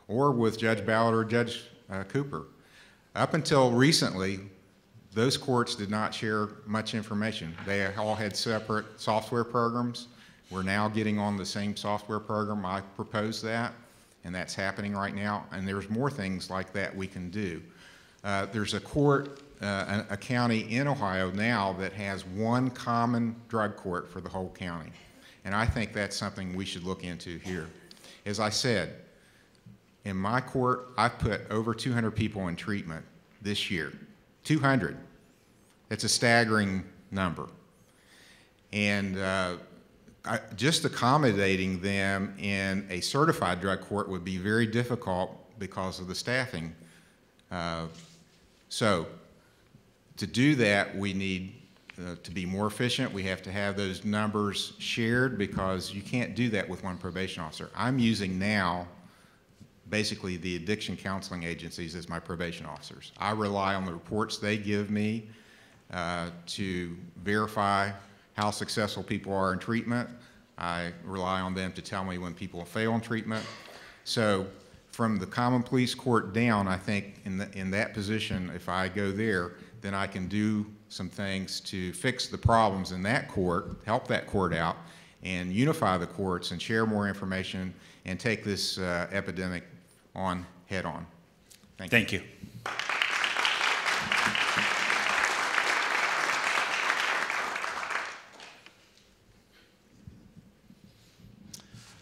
or with Judge Ballard or Judge Cooper. Up until recently, those courts did not share much information. They all had separate software programs. We're now getting on the same software program. I proposed that, and that's happening right now. And there's more things like that we can do. There's a court, a county in Ohio now that has one common drug court for the whole county. And I think that's something we should look into here. As I said, in my court, I've put over 200 people in treatment this year. 200. It's a staggering number. And just accommodating them in a certified drug court would be very difficult because of the staffing. So to do that, we need to be more efficient. We have to have those numbers shared because you can't do that with one probation officer. I'm using now basically the addiction counseling agencies as my probation officers. I rely on the reports they give me to verify how successful people are in treatment. I rely on them to tell me when people fail in treatment. So from the common police court down, I think in that position, if I go there, then I can do some things to fix the problems in that court, help that court out, and unify the courts and share more information and take this epidemic on head on. Thank you.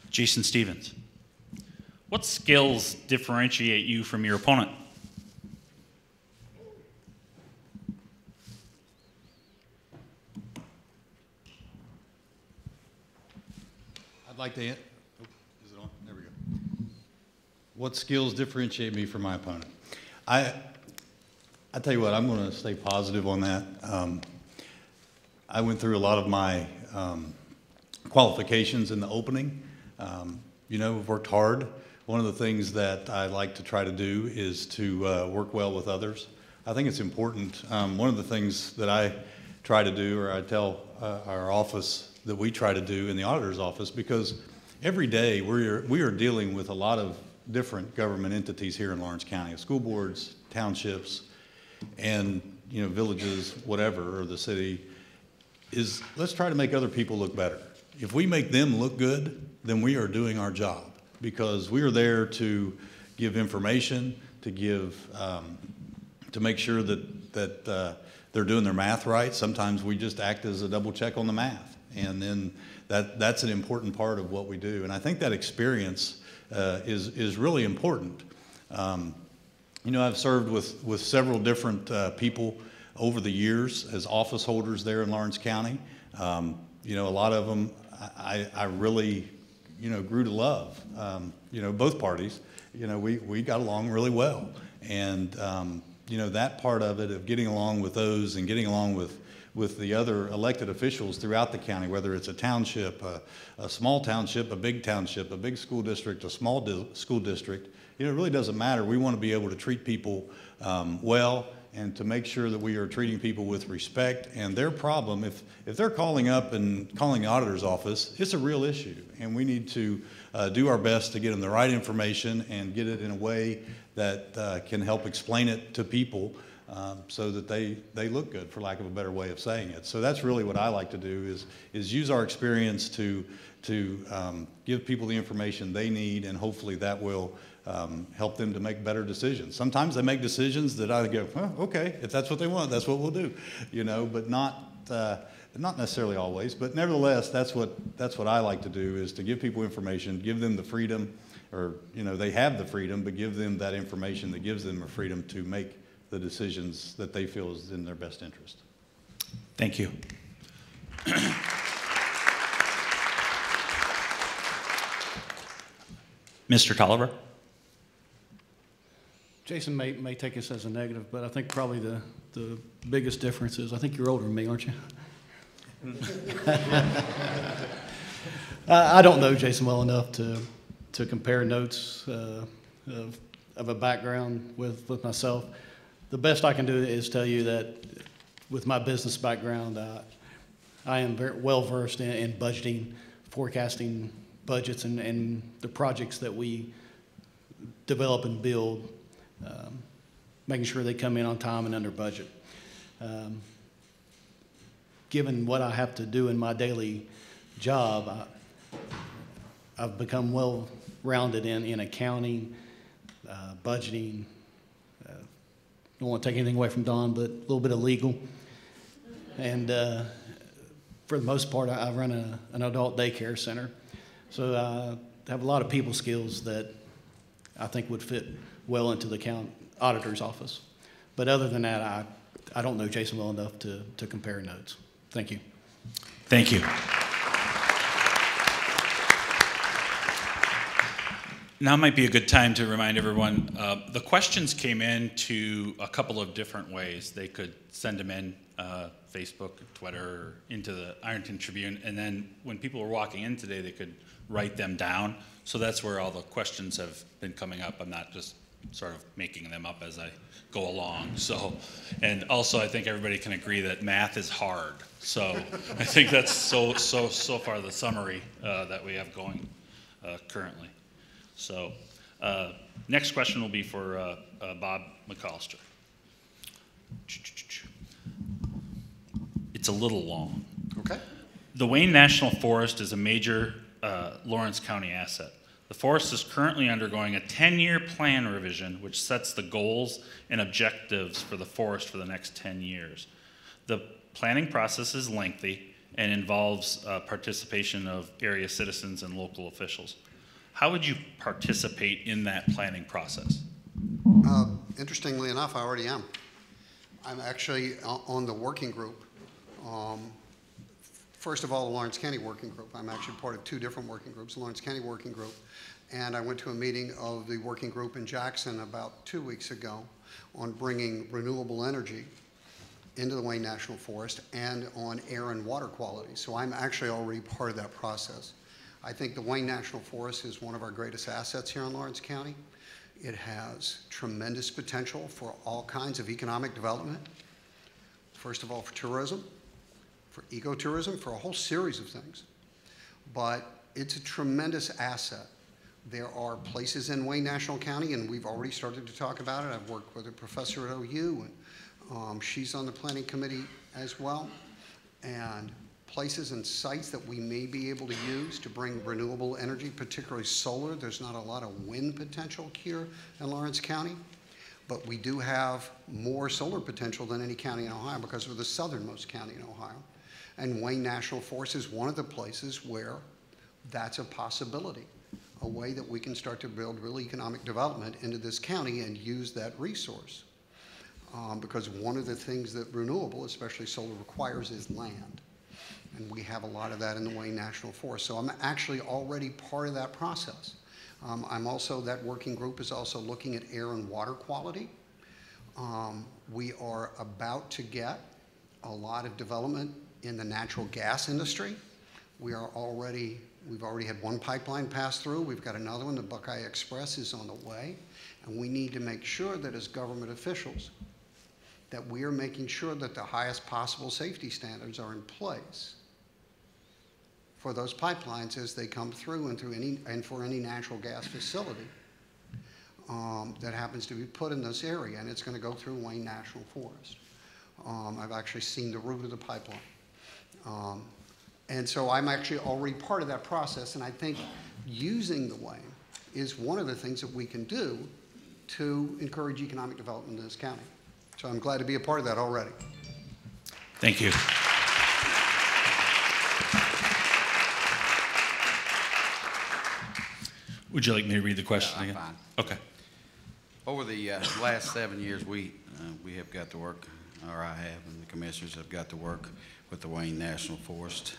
Jason Stevens, what skills differentiate you from your opponent? I'd like to, is it on? There we go. What skills differentiate me from my opponent? I tell you what, I'm going to stay positive on that. I went through a lot of my qualifications in the opening. You know, I've worked hard. One of the things that I like to try to do is to work well with others. I think it's important. One of the things that I try to do, or I tell our office that we try to do in the auditor's office, because every day we are dealing with a lot of different government entities here in Lawrence County, school boards, townships, and villages, whatever, or the city, is let's try to make other people look better. If we make them look good, then we are doing our job, because we are there to give information, to give, to make sure that they're doing their math right. Sometimes we just act as a double check on the math, and then that's an important part of what we do. And I think that experience is really important. I've served with several different people over the years as office holders there in Lawrence County. A lot of them I really grew to love. Both parties. We got along really well, and that part of it, of getting along with those and getting along with the other elected officials throughout the county, whether it's a township, a small township, a big school district, a small school district, it really doesn't matter. We want to be able to treat people well, and to make sure that we are treating people with respect. And their problem, if they're calling up and calling the auditor's office, it's a real issue, and we need to do our best to get them the right information and get it in a way that can help explain it to people so that they look good, for lack of a better way of saying it. So that's really what I like to do, is use our experience to give people the information they need, and hopefully that will help them to make better decisions. Sometimes they make decisions that I go, okay, if that's what they want, that's what we'll do, but not necessarily always. But nevertheless, that's what I like to do, is to give people information, give them the freedom, or they have the freedom, but give them that information that gives them the freedom to make the decisions that they feel is in their best interest. Thank you. Mr. Tolliver. Jason may take this as a negative, but I think probably the biggest difference is, I think you're older than me, aren't you? I don't know Jason well enough to compare notes of a background with myself. The best I can do is tell you that with my business background, I am very well versed in budgeting, forecasting budgets, and the projects that we develop and build, making sure they come in on time and under budget. Given what I have to do in my daily job, I've become well-rounded in accounting, budgeting. Don't want to take anything away from Don, but a little bit of legal. And for the most part, I run an adult daycare center. So I have a lot of people skills that I think would fit well into the auditor's office. But other than that, I don't know Jason well enough to compare notes. Thank you. Thank you. Now might be a good time to remind everyone, the questions came in to a couple of different ways. They could send them in Facebook, Twitter, or into the Ironton Tribune, and then when people were walking in today, they could write them down. So that's where all the questions have been coming up. I'm not just sort of making them up as I go along. So, and also I think everybody can agree that math is hard. So I think that's so far the summary that we have going currently. So next question will be for Bob McAllister. It's a little long. Okay. The Wayne National Forest is a major Lawrence County asset. The forest is currently undergoing a 10-year plan revision which sets the goals and objectives for the forest for the next 10 years. The planning process is lengthy and involves participation of area citizens and local officials. How would you participate in that planning process? Interestingly enough, I already am. I'm actually on the working group. First of all, the Lawrence County Working Group. I'm actually part of two different working groups, the Lawrence County Working Group. And I went to a meeting of the working group in Jackson about 2 weeks ago on bringing renewable energy into the Wayne National Forest and on air and water quality. So I'm actually already part of that process. I think the Wayne National Forest is one of our greatest assets here in Lawrence County. It has tremendous potential for all kinds of economic development. First of all, for tourism, for ecotourism, for a whole series of things. But it's a tremendous asset. There are places in Wayne National County, and we've already started to talk about it. I've worked with a professor at OU, and she's on the planning committee as well. And places and sites that we may be able to use to bring renewable energy, particularly solar. There's not a lot of wind potential here in Lawrence County, but we do have more solar potential than any county in Ohio because we're the southernmost county in Ohio. And Wayne National Forest is one of the places where that's a possibility, a way that we can start to build real economic development into this county and use that resource. Because one of the things that renewable, especially solar, requires is land. And we have a lot of that in the Wayne National Forest. So I'm actually already part of that process. I'm also, that working group is also looking at air and water quality. We are about to get a lot of development in the natural gas industry. We've already had one pipeline pass through. We've got another one, the Buckeye Express is on the way. And we need to make sure that as government officials, that we are making sure that the highest possible safety standards are in place for those pipelines as they come through and for any natural gas facility that happens to be put in this area, and it's going to go through Wayne National Forest. I've actually seen the route of the pipeline. And so I'm actually already part of that process, and I think using the Wayne is one of the things that we can do to encourage economic development in this county. So I'm glad to be a part of that already. Thank you. Would you like me to read the question again? Fine. Okay. Over the last 7 years, we have got to work, or I have, and the commissioners have got to work with the Wayne National Forest.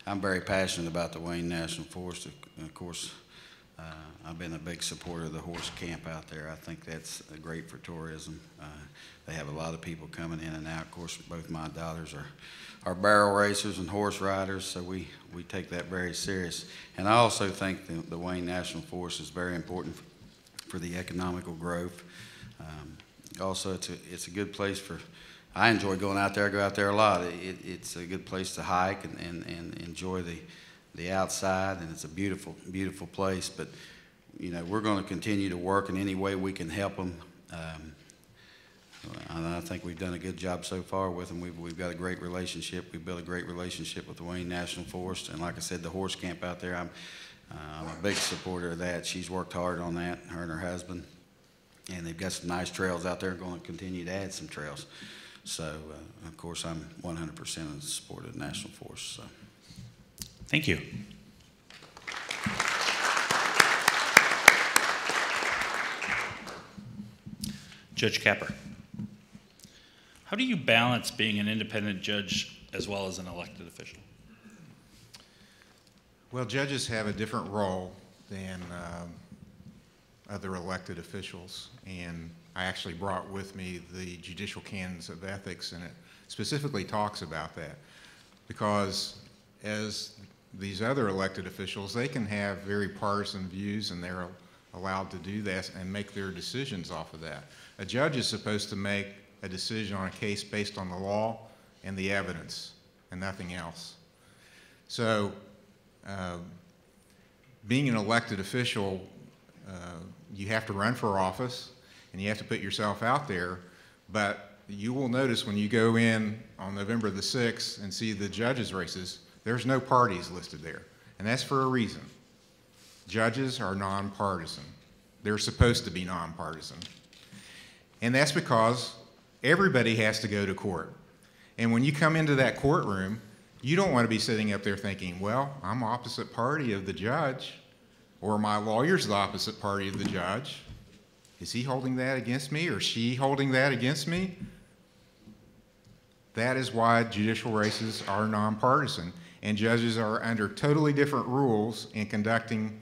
I'm very passionate about the Wayne National Forest. Of course, I've been a big supporter of the horse camp out there. I think that's great for tourism. They have a lot of people coming in and out. Of course, both my daughters are barrel racers and horse riders, so we take that very serious. And I also think the Wayne National Forest is very important for the economical growth. Also, it's a good place for, I enjoy going out there. I go out there a lot. It's a good place to hike and enjoy the outside, and it's a beautiful, beautiful place. But you know, we're going to continue to work in any way we can help them. And I think we've done a good job so far with them. We've got a great relationship. We've built a great relationship with the Wayne National Forest, and like I said, the horse camp out there, I'm a big supporter of that. She's worked hard on that, her and her husband, and they've got some nice trails out there. Going to continue to add some trails. So, of course, I'm 100% in support of the National Forest. So, thank you. Judge Capper, how do you balance being an independent judge as well as an elected official? Well, judges have a different role than other elected officials, and I actually brought with me the Judicial Canons of Ethics, and it specifically talks about that, because as these other elected officials, they can have very partisan views, and they're allowed to do that and make their decisions off of that. A judge is supposed to make a decision on a case based on the law and the evidence and nothing else. So being an elected official, you have to run for office and you have to put yourself out there, but you will notice when you go in on November the 6th and see the judges' races, there's no parties listed there, and that's for a reason. Judges are nonpartisan. They're supposed to be nonpartisan. And that's because everybody has to go to court. And when you come into that courtroom, you don't want to be sitting up there thinking, well, I'm opposite party of the judge, or my lawyer's the opposite party of the judge. Is he holding that against me, or she holding that against me? That is why judicial races are nonpartisan, and judges are under totally different rules in conducting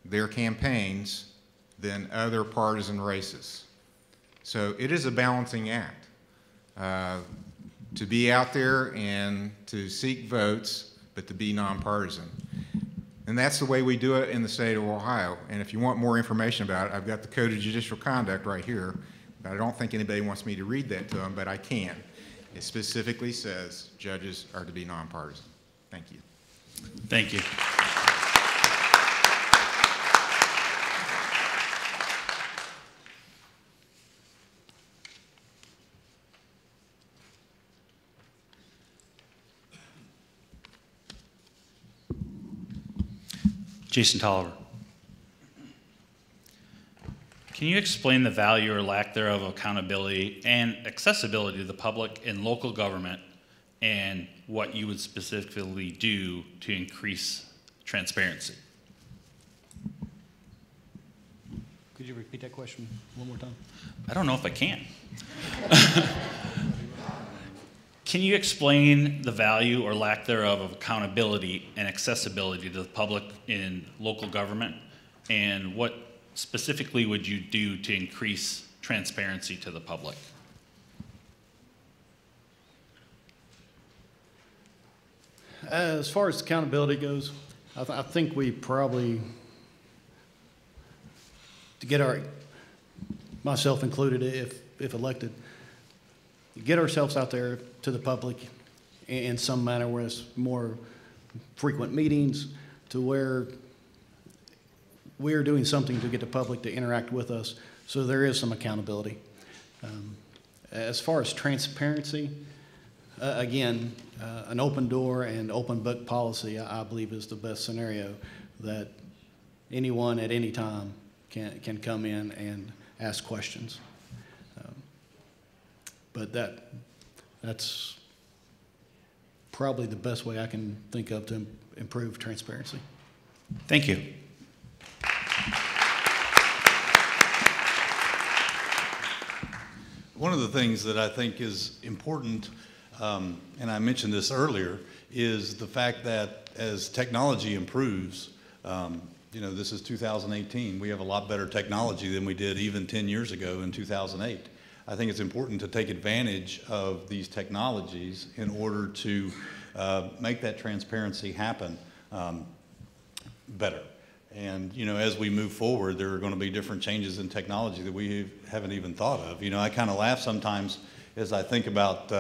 their campaigns than other partisan races. So it is a balancing act to be out there and to seek votes, but to be nonpartisan. And that's the way we do it in the state of Ohio. And if you want more information about it, I've got the Code of Judicial Conduct right here. But I don't think anybody wants me to read that to them, but I can. It specifically says judges are to be nonpartisan. Thank you. Thank you. Jason Tolliver. Can you explain the value or lack thereof of accountability and accessibility to the public in local government, and what you would specifically do to increase transparency? Could you repeat that question one more time? I don't know if I can. Can you explain the value or lack thereof of accountability and accessibility to the public in local government, and what specifically would you do to increase transparency to the public? As far as accountability goes, I think we probably, to get myself included if elected, get ourselves out there to the public in some manner where it's more frequent meetings, to where we're doing something to get the public to interact with us, so there is some accountability. As far as transparency, again, an open door and open book policy, I believe, is the best scenario, that anyone at any time can come in and ask questions. But that's probably the best way I can think of to improve transparency. Thank you. One of the things that I think is important, and I mentioned this earlier, is the fact that as technology improves, this is 2018. We have a lot better technology than we did even 10 years ago in 2008. I think it's important to take advantage of these technologies in order to make that transparency happen better. And, as we move forward, there are going to be different changes in technology that we haven't even thought of. I kind of laugh sometimes as I think about,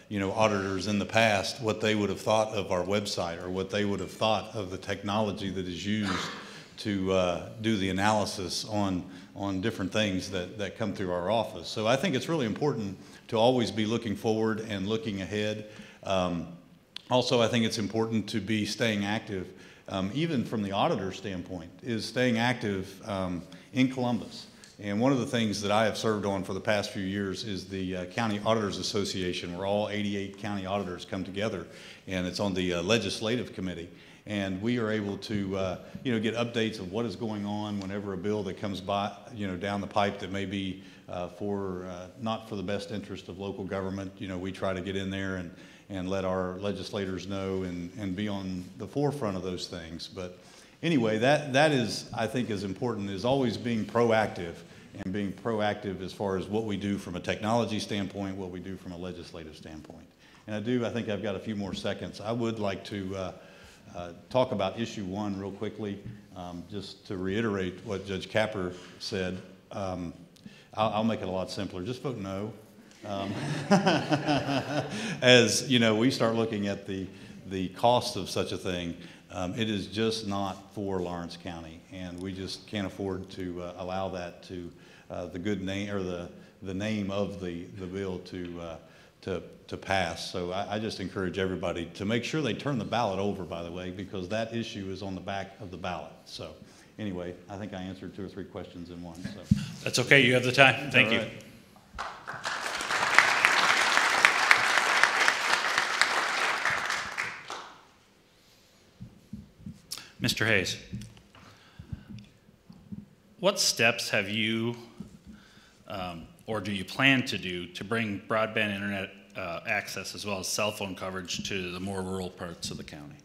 auditors in the past, what they would have thought of our website or what they would have thought of the technology that is used to do the analysis on different things that come through our office. So I think it's really important to always be looking forward and looking ahead. Also, I think it's important to be staying active, even from the auditor standpoint, is staying active in Columbus. And one of the things that I have served on for the past few years is the County Auditors Association, where all 88 county auditors come together, and it's on the legislative committee. And we are able to, get updates of what is going on whenever a bill that comes by, down the pipe that may be not for the best interest of local government. We try to get in there and let our legislators know and be on the forefront of those things. But anyway, that is, I think, as important is always being proactive, and being proactive as far as what we do from a technology standpoint, what we do from a legislative standpoint. And I think I've got a few more seconds. I would like to talk about issue 1 real quickly, just to reiterate what Judge Capper said. I'll make it a lot simpler. Just vote no. As we start looking at the cost of such a thing, it is just not for Lawrence County, and we just can't afford to allow that to the good name or the name of the bill to pass. So I just encourage everybody to make sure they turn the ballot over, by the way, because that issue is on the back of the ballot. So anyway, I think I answered 2 or 3 questions in one. So. That's okay. You have the time. Thank you. Mr. Hayes, what steps have you or do you plan to do to bring broadband internet access as well as cell phone coverage to the more rural parts of the county?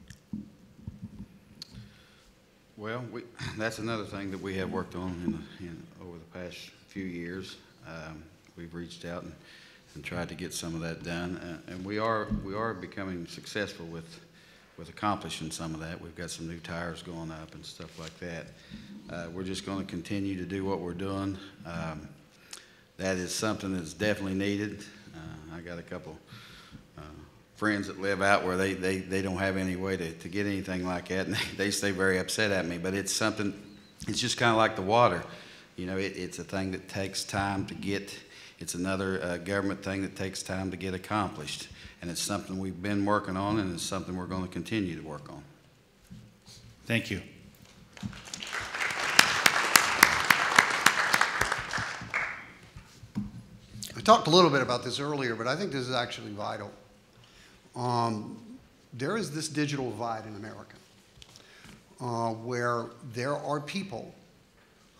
Well, that's another thing that we have worked on over the past few years. We've reached out and tried to get some of that done, and we are becoming successful with accomplishing some of that. We've got some new tires going up and stuff like that. We're just going to continue to do what we're doing. That is something that's definitely needed. I got a couple friends that live out where they don't have any way to get anything like that, and they stay very upset at me. But it's something, it's just kind of like the water. It's a thing that takes time to get. It's another government thing that takes time to get accomplished. And it's something we've been working on, and it's something we're going to continue to work on. Thank you. I talked a little bit about this earlier, but I think this is actually vital. There is this digital divide in America where there are people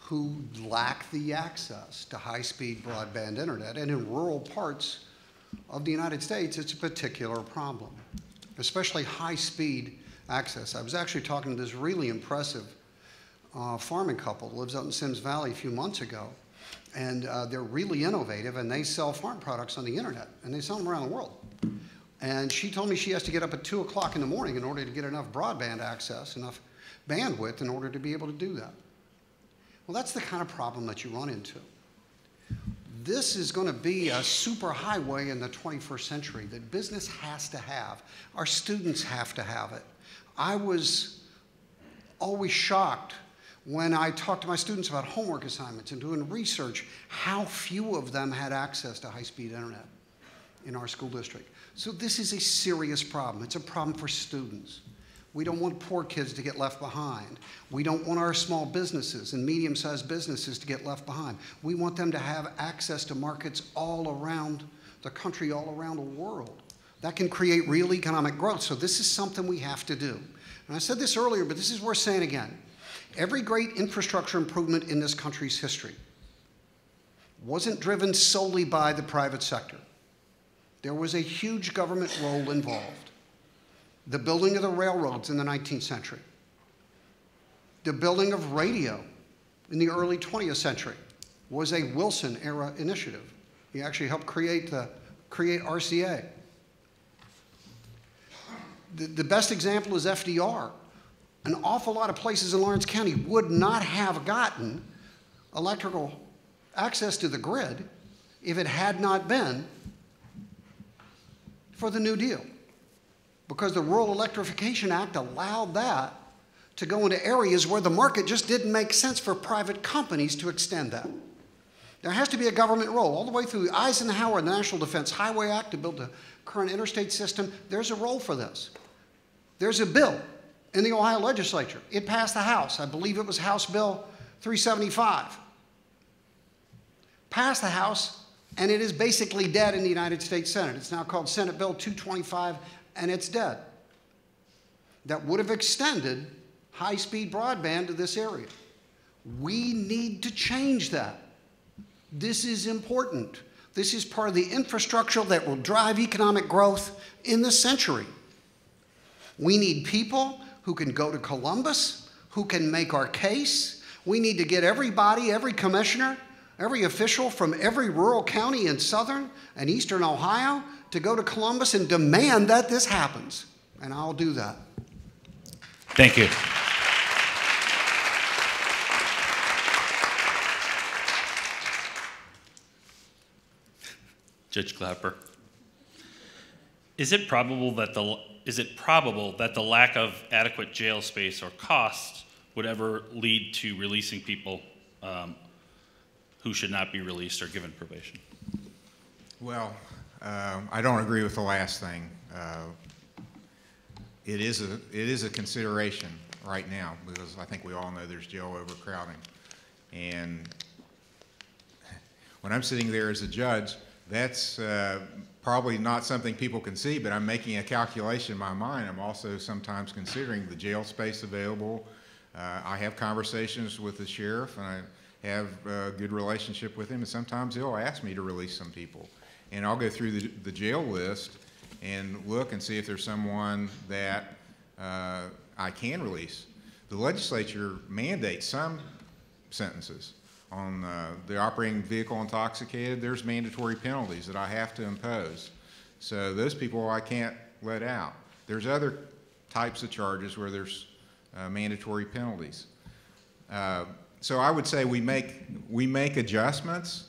who lack the access to high-speed broadband internet, and in rural parts of the United States, it's a particular problem, especially high-speed access. I was actually talking to this really impressive farming couple that lives out in Sims Valley a few months ago, and they're really innovative, and they sell farm products on the internet, and they sell them around the world. And she told me she has to get up at 2 o'clock in the morning in order to get enough broadband access, enough bandwidth in order to be able to do that. Well, that's the kind of problem that you run into. This is going to be a super highway in the 21st century that business has to have. Our students have to have it. I was always shocked when I talked to my students about homework assignments and doing research, how few of them had access to high-speed internet in our school district. So this is a serious problem. It's a problem for students. We don't want poor kids to get left behind. We don't want our small businesses and medium-sized businesses to get left behind. We want them to have access to markets all around the country, all around the world. That can create real economic growth. So this is something we have to do. And I said this earlier, but this is worth saying again. Every great infrastructure improvement in this country's history wasn't driven solely by the private sector. There was a huge government role involved. The building of the railroads in the 19th century, The building of radio in the early 20th century was a Wilson-era initiative. He actually helped create RCA. The best example is FDR. An awful lot of places in Lawrence County would not have gotten electrical access to the grid if it had not been for the New Deal, because the Rural Electrification Act allowed that to go into areas where the market just didn't make sense for private companies to extend that. There has to be a government role. All the way through Eisenhower and the National Defense Highway Act to build the current interstate system, there's a role for this. There's a bill in the Ohio legislature. It passed the House. I believe it was House Bill 375. Passed the House, and it is basically dead in the United States Senate. It's now called Senate Bill 225, and it's dead. That would have extended high-speed broadband to this area. We need to change that. This is important. This is part of the infrastructure that will drive economic growth in this century. We need people who can go to Columbus, who can make our case. We need to get everybody, every commissioner, every official from every rural county in southern and eastern Ohio to go to Columbus and demand that this happens. And I'll do that. Thank you. Judge Clapper, is it probable that the lack of adequate jail space or costs would ever lead to releasing people who should not be released or given probation? Well, I don't agree with the last thing. It is a consideration right now, because I think we all know there's jail overcrowding. And when I'm sitting there as a judge, that's probably not something people can see, but I'm making a calculation in my mind. I'm also sometimes considering the jail space available. I have conversations with the sheriff, and I have a good relationship with him, and sometimes he'll ask me to release some people. And I'll go through the jail list and look and see if there's someone that I can release. The legislature mandates some sentences. On the operating vehicle intoxicated, there's mandatory penalties that I have to impose. So those people I can't let out. There's other types of charges where there's mandatory penalties. So I would say we make adjustments.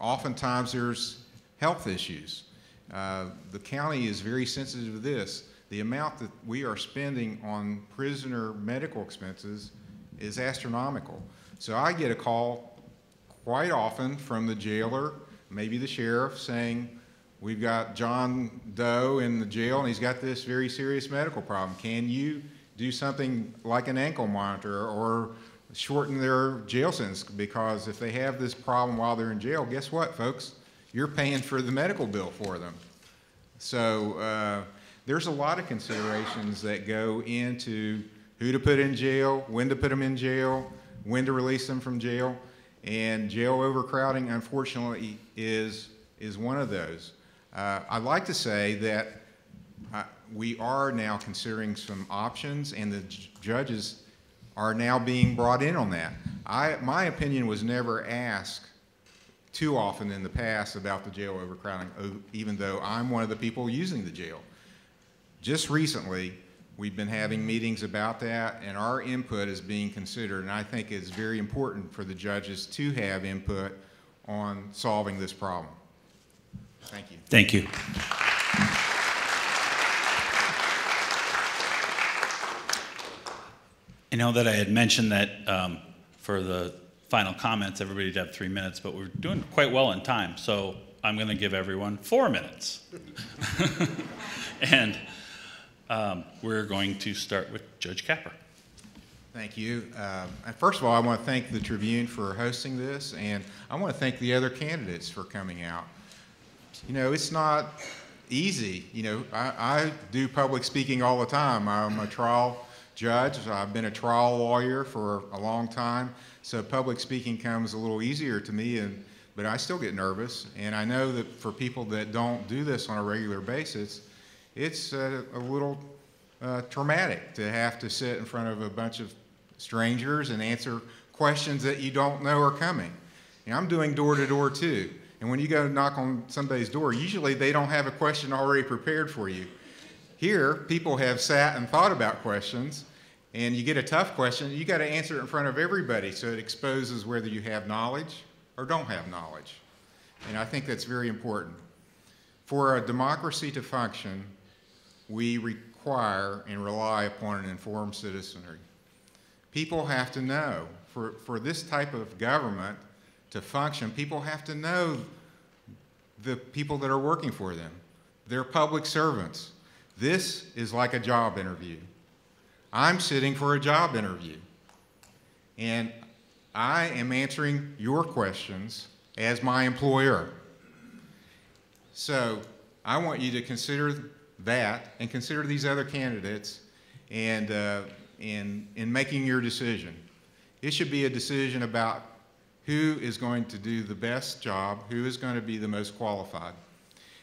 Oftentimes there's health issues. The county is very sensitive to this. The amount that we are spending on prisoner medical expenses is astronomical. So I get a call quite often from the jailer, maybe the sheriff, saying, we've got John Doe in the jail and he's got this very serious medical problem. Can you do something like an ankle monitor or shorten their jail sentence? Because if they have this problem while they're in jail, guess what, folks? You're paying for the medical bill for them. So there's a lot of considerations that go into who to put in jail, when to put them in jail, when to release them from jail. And jail overcrowding, unfortunately, is one of those. I'd like to say that we are now considering some options, and the judges are now being brought in on that. My opinion was never asked too often in the past about the jail overcrowding, even though I'm one of the people using the jail. Just recently, we've been having meetings about that, and our input is being considered, and I think it's very important for the judges to have input on solving this problem. Thank you. Thank you. I know that I had mentioned that for the final comments, everybody'd have 3 minutes, but we're doing quite well in time, so I'm going to give everyone 4 minutes. And we're going to start with Judge Capper. Thank you. First of all, I want to thank the Tribune for hosting this, and I want to thank the other candidates for coming out. You know, it's not easy. You know, I do public speaking all the time. I'm a trial judge. I've been a trial lawyer for a long time, so public speaking comes a little easier to me, but I still get nervous. And I know that for people that don't do this on a regular basis, it's a little traumatic to have to sit in front of a bunch of strangers and answer questions that you don't know are coming. And I'm doing door-to-door too. And when you go knock on somebody's door, usually they don't have a question already prepared for you. Here, people have sat and thought about questions, and you get a tough question, you got to answer it in front of everybody, so it exposes whether you have knowledge or don't have knowledge. And I think that's very important. For a democracy to function, we require and rely upon an informed citizenry. People have to know. For this type of government to function, people have to know the people that are working for them. They're public servants. This is like a job interview. I'm sitting for a job interview, and I am answering your questions as my employer. So I want you to consider that and consider these other candidates and in making your decision. It should be a decision about who is going to do the best job, who is going to be the most qualified.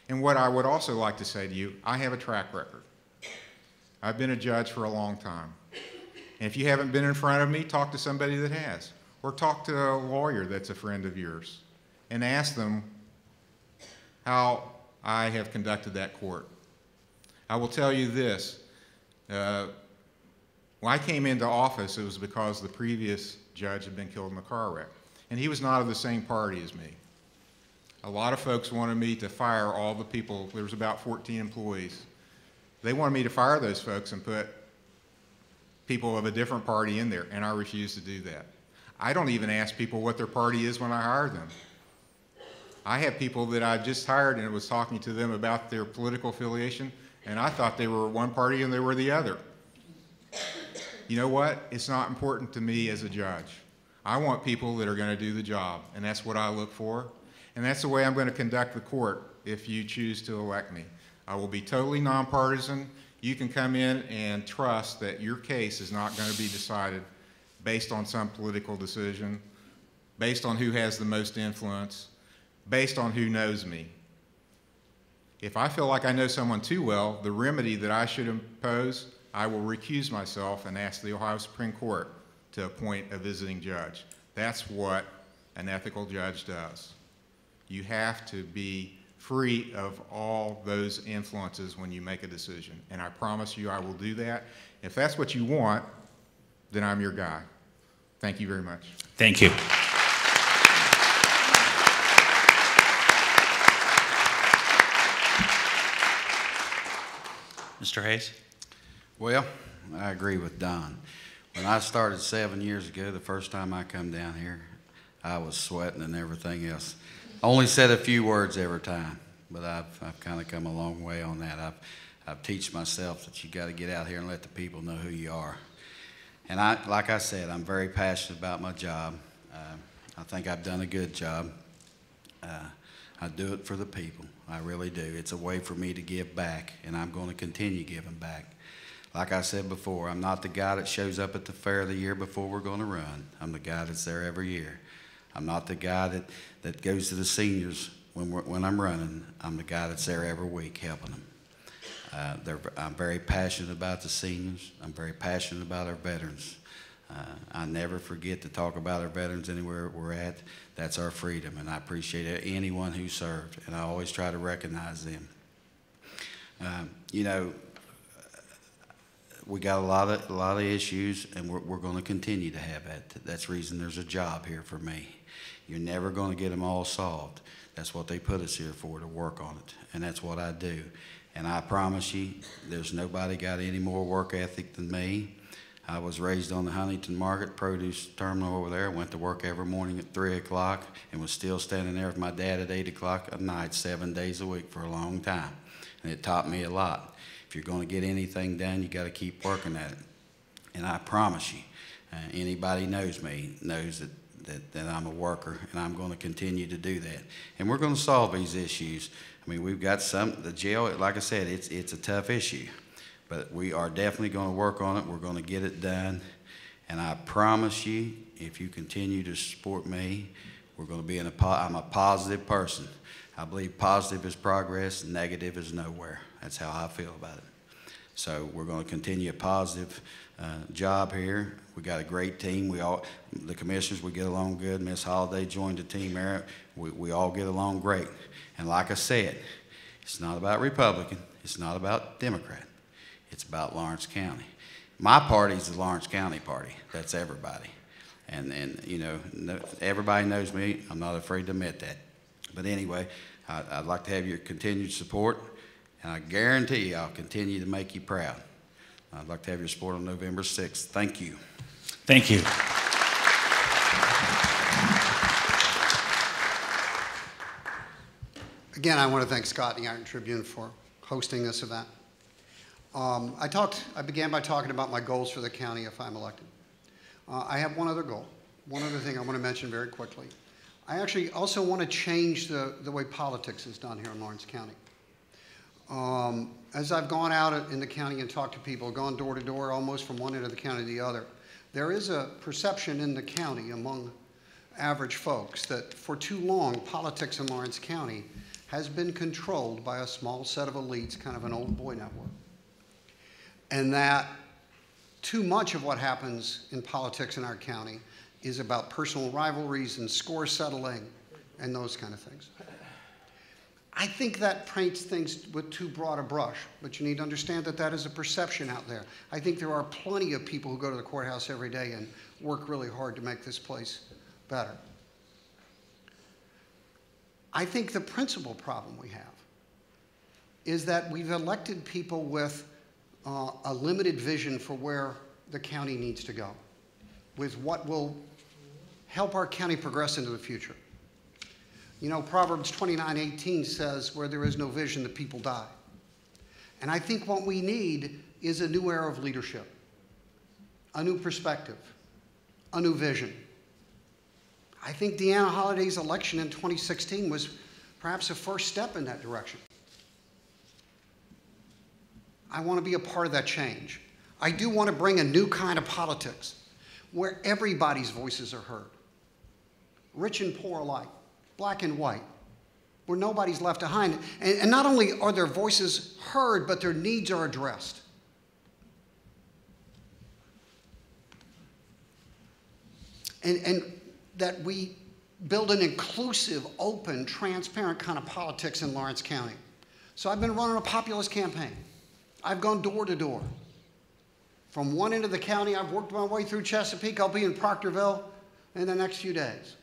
And what I would also like to say to you, I have a track record. I've been a judge for a long time. And if you haven't been in front of me, talk to somebody that has. Or talk to a lawyer that's a friend of yours and ask them how I have conducted that court. I will tell you this. When I came into office, it was because the previous judge had been killed in a car wreck. And he was not of the same party as me. A lot of folks wanted me to fire all the people. There was about 14 employees. They wanted me to fire those folks and put people of a different party in there, and I refused to do that. I don't even ask people what their party is when I hire them. I have people that I just hired and was talking to them about their political affiliation, and I thought they were one party and they were the other. You know what? It's not important to me as a judge. I want people that are going to do the job, and that's what I look for. And that's the way I'm going to conduct the court if you choose to elect me. I will be totally nonpartisan. You can come in and trust that your case is not going to be decided based on some political decision, based on who has the most influence, based on who knows me. If I feel like I know someone too well, the remedy that I should impose, I will recuse myself and ask the Ohio Supreme Court to appoint a visiting judge. That's what an ethical judge does. You have to be free of all those influences when you make a decision. And I promise you I will do that. If that's what you want, then I'm your guy. Thank you very much. Thank you. Mr. Hayes? Well, I agree with Don. When I started 7 years ago, the first time I come down here, I was sweating and everything else. Only said a few words every time, but I've kind of come a long way on that. I've teach myself that you got to get out here and let the people know who you are. And like I said, I'm very passionate about my job. I think I've done a good job. I do it for the people. I really do. It's a way for me to give back, and I'm going to continue giving back. Like I said before, I'm not the guy that shows up at the fair the year before we're going to run. I'm the guy that's there every year. I'm not the guy that goes to the seniors when I'm running. I'm the guy that's there every week helping them. I'm very passionate about the seniors. I'm very passionate about our veterans. I never forget to talk about our veterans anywhere we're at. That's our freedom, and I appreciate anyone who served, and I always try to recognize them. You know, we got a lot of issues, and we're going to continue to have that. That's the reason there's a job here for me. You're never going to get them all solved. That's what they put us here for, to work on it, and that's what I do. And I promise you, there's nobody got any more work ethic than me. I was raised on the Huntington Market produce terminal over there. Went to work every morning at 3 o'clock and was still standing there with my dad at 8 o'clock at night, 7 days a week for a long time. And it taught me a lot. If you're going to get anything done, you got to keep working at it. And I promise you, anybody knows me knows that I'm a worker, and I'm going to continue to do that. And we're going to solve these issues. I mean, we've got the jail, like I said, it's a tough issue. But we are definitely going to work on it. We're going to get it done. And I promise you, if you continue to support me, we're going to be I'm a positive person. I believe positive is progress, negative is nowhere. That's how I feel about it. So we're going to continue a positive job here. We got a great team. The commissioners, we get along good. Miss Holliday joined the team there. We all get along great. And like I said, it's not about Republican. It's not about Democrat. It's about Lawrence County. My party is the Lawrence County party. That's everybody. And you know, everybody knows me. I'm not afraid to admit that. But anyway, I'd like to have your continued support, and I guarantee you I'll continue to make you proud. I'd like to have your support on November 6th. Thank you. Thank you. Again, I want to thank Scott and the Ironton Tribune for hosting this event. I began by talking about my goals for the county if I'm elected. I have one other goal, one other thing I want to mention very quickly. I actually also want to change the way politics is done here in Lawrence County. As I've gone out in the county and talked to people, gone door to door almost from one end of the county to the other, there is a perception in the county among average folks that for too long, politics in Lawrence County has been controlled by a small set of elites, kind of an old boy network. And that too much of what happens in politics in our county is about personal rivalries and score settling and those kind of things. I think that paints things with too broad a brush, but you need to understand that that is a perception out there. I think there are plenty of people who go to the courthouse every day and work really hard to make this place better. I think the principal problem we have is that we've elected people with a limited vision for where the county needs to go, with what will help our county progress into the future. You know, Proverbs 29:18 says, where there is no vision, the people die. And I think what we need is a new era of leadership, a new perspective, a new vision. I think Deanna Holliday's election in 2016 was perhaps a first step in that direction. I want to be a part of that change. I do want to bring a new kind of politics where everybody's voices are heard, rich and poor alike, black and white, where nobody's left behind. And not only are their voices heard, but their needs are addressed. And that we build an inclusive, open, transparent kind of politics in Lawrence County. So I've been running a populist campaign. I've gone door to door. From one end of the county, I've worked my way through Chesapeake. I'll be in Proctorville in the next few days.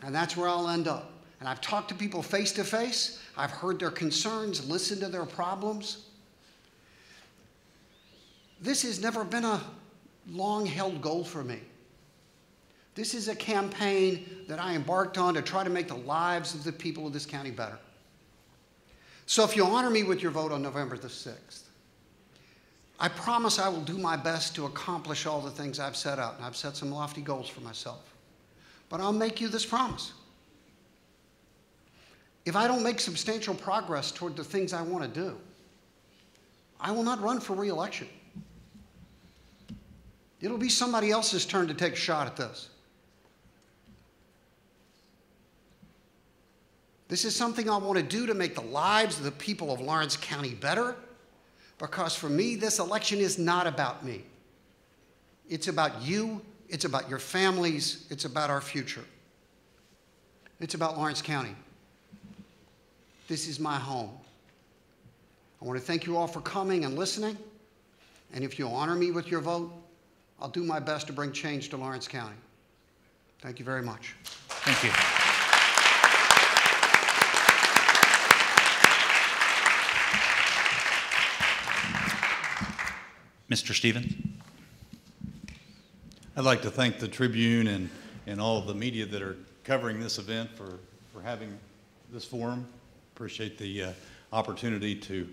And that's where I'll end up. And I've talked to people face to face. I've heard their concerns, listened to their problems. This has never been a long-held goal for me. This is a campaign that I embarked on to try to make the lives of the people of this county better. So if you honor me with your vote on November the 6th, I promise I will do my best to accomplish all the things I've set out, and I've set some lofty goals for myself. But I'll make you this promise. If I don't make substantial progress toward the things I want to do, I will not run for re-election. It'll be somebody else's turn to take a shot at this. This is something I want to do to make the lives of the people of Lawrence County better, because for me, this election is not about me. It's about you, it's about your families, it's about our future. It's about Lawrence County. This is my home. I want to thank you all for coming and listening, and if you'll honor me with your vote, I'll do my best to bring change to Lawrence County. Thank you very much. Thank you. Mr. Stevens. I'd like to thank the Tribune and all of the media that are covering this event for having this forum. Appreciate the opportunity to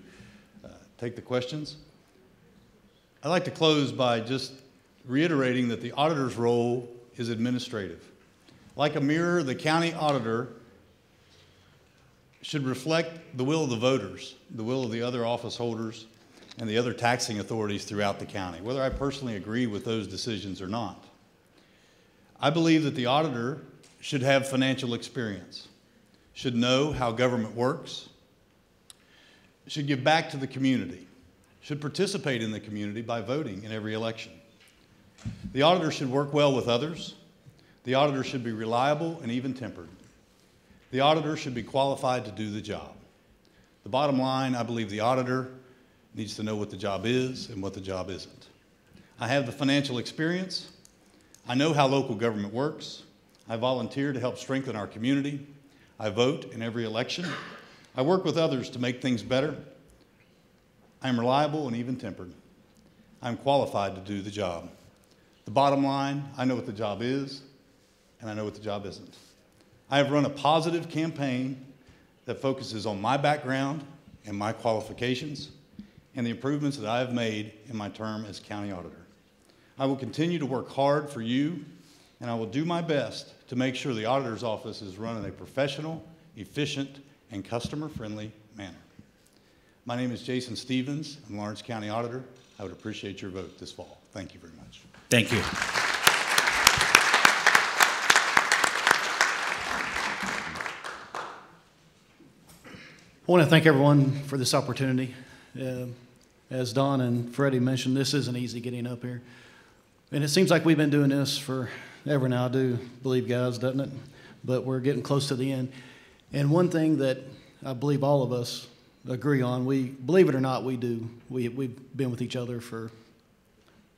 take the questions. I'd like to close by just reiterating that the auditor's role is administrative. Like a mirror, the county auditor should reflect the will of the voters, the will of the other office holders, and the other taxing authorities throughout the county, whether I personally agree with those decisions or not. I believe that the auditor should have financial experience, should know how government works, should give back to the community, should participate in the community by voting in every election. The auditor should work well with others. The auditor should be reliable and even-tempered. The auditor should be qualified to do the job. The bottom line, I believe the auditor needs to know what the job is and what the job isn't. I have the financial experience. I know how local government works. I volunteer to help strengthen our community. I vote in every election. I work with others to make things better. I am reliable and even-tempered. I'm qualified to do the job. The bottom line, I know what the job is, and I know what the job isn't. I have run a positive campaign that focuses on my background and my qualifications and the improvements that I have made in my term as county auditor. I will continue to work hard for you, and I will do my best to make sure the auditor's office is run in a professional, efficient, and customer-friendly manner. My name is Jason Stevens. I'm Lawrence County Auditor. I would appreciate your vote this fall. Thank you very much. Thank you. I want to thank everyone for this opportunity. As Don and Freddie mentioned, this isn't easy getting up here. And it seems like we've been doing this forever now, I do believe, guys, doesn't it? But we're getting close to the end. And one thing that I believe all of us agree on, we believe it or not, we do. We've been with each other for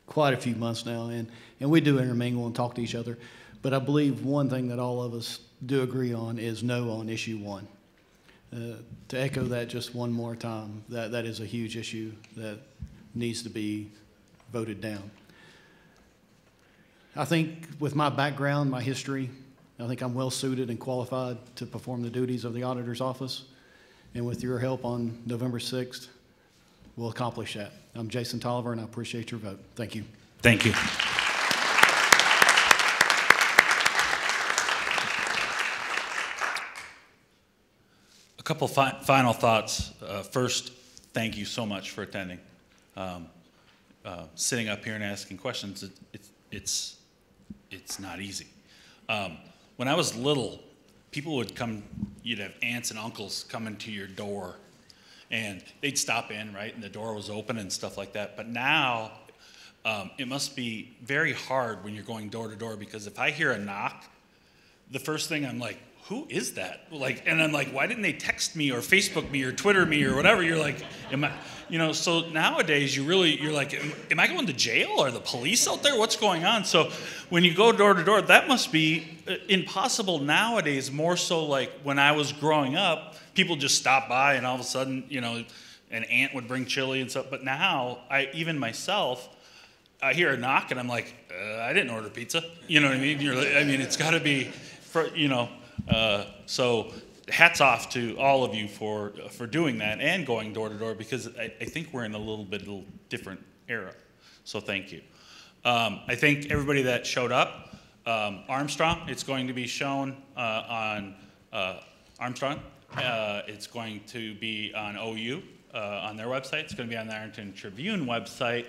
quite a few months now, and we do intermingle and talk to each other. But I believe one thing that all of us do agree on is no on issue one. To echo that just one more time, that is a huge issue that needs to be voted down. I think with my background, my history, I think I'm well suited and qualified to perform the duties of the auditor's office. And with your help on November 6th, we'll accomplish that. I'm Jason Tolliver, and I appreciate your vote. Thank you. Thank you. A couple final thoughts. First, thank you so much for attending. Sitting up here and asking questions, it's not easy. When I was little, people would come, you'd have aunts and uncles coming to your door, and they'd stop in, right, and the door was open and stuff like that. But now, it must be very hard when you're going door to door, because if I hear a knock, the first thing I'm like, who is that? Like, and I'm like, why didn't they text me or Facebook me or Twitter me or whatever? You're like, am I, you know, so nowadays you're like, am I going to jail? Are the police out there? What's going on? So when you go door to door, that must be impossible nowadays, more so like when I was growing up, people just stop by and all of a sudden, you know, an aunt would bring chili and stuff. But now, even myself, I hear a knock and I'm like, I didn't order pizza. You know what I mean? It's got to be, you know. So hats off to all of you for doing that and going door to door, because I think we're in a little different era. So thank you. I think everybody that showed up, Armstrong, it's going to be shown on Armstrong. It's going to be on OU on their website. It's going to be on the Ironton Tribune website,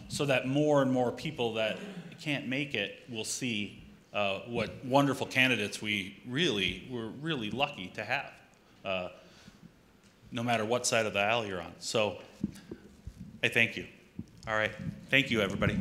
so that more and more people that can't make it will see what wonderful candidates we're really lucky to have, no matter what side of the aisle you're on. So I thank you. All right. Thank you, everybody.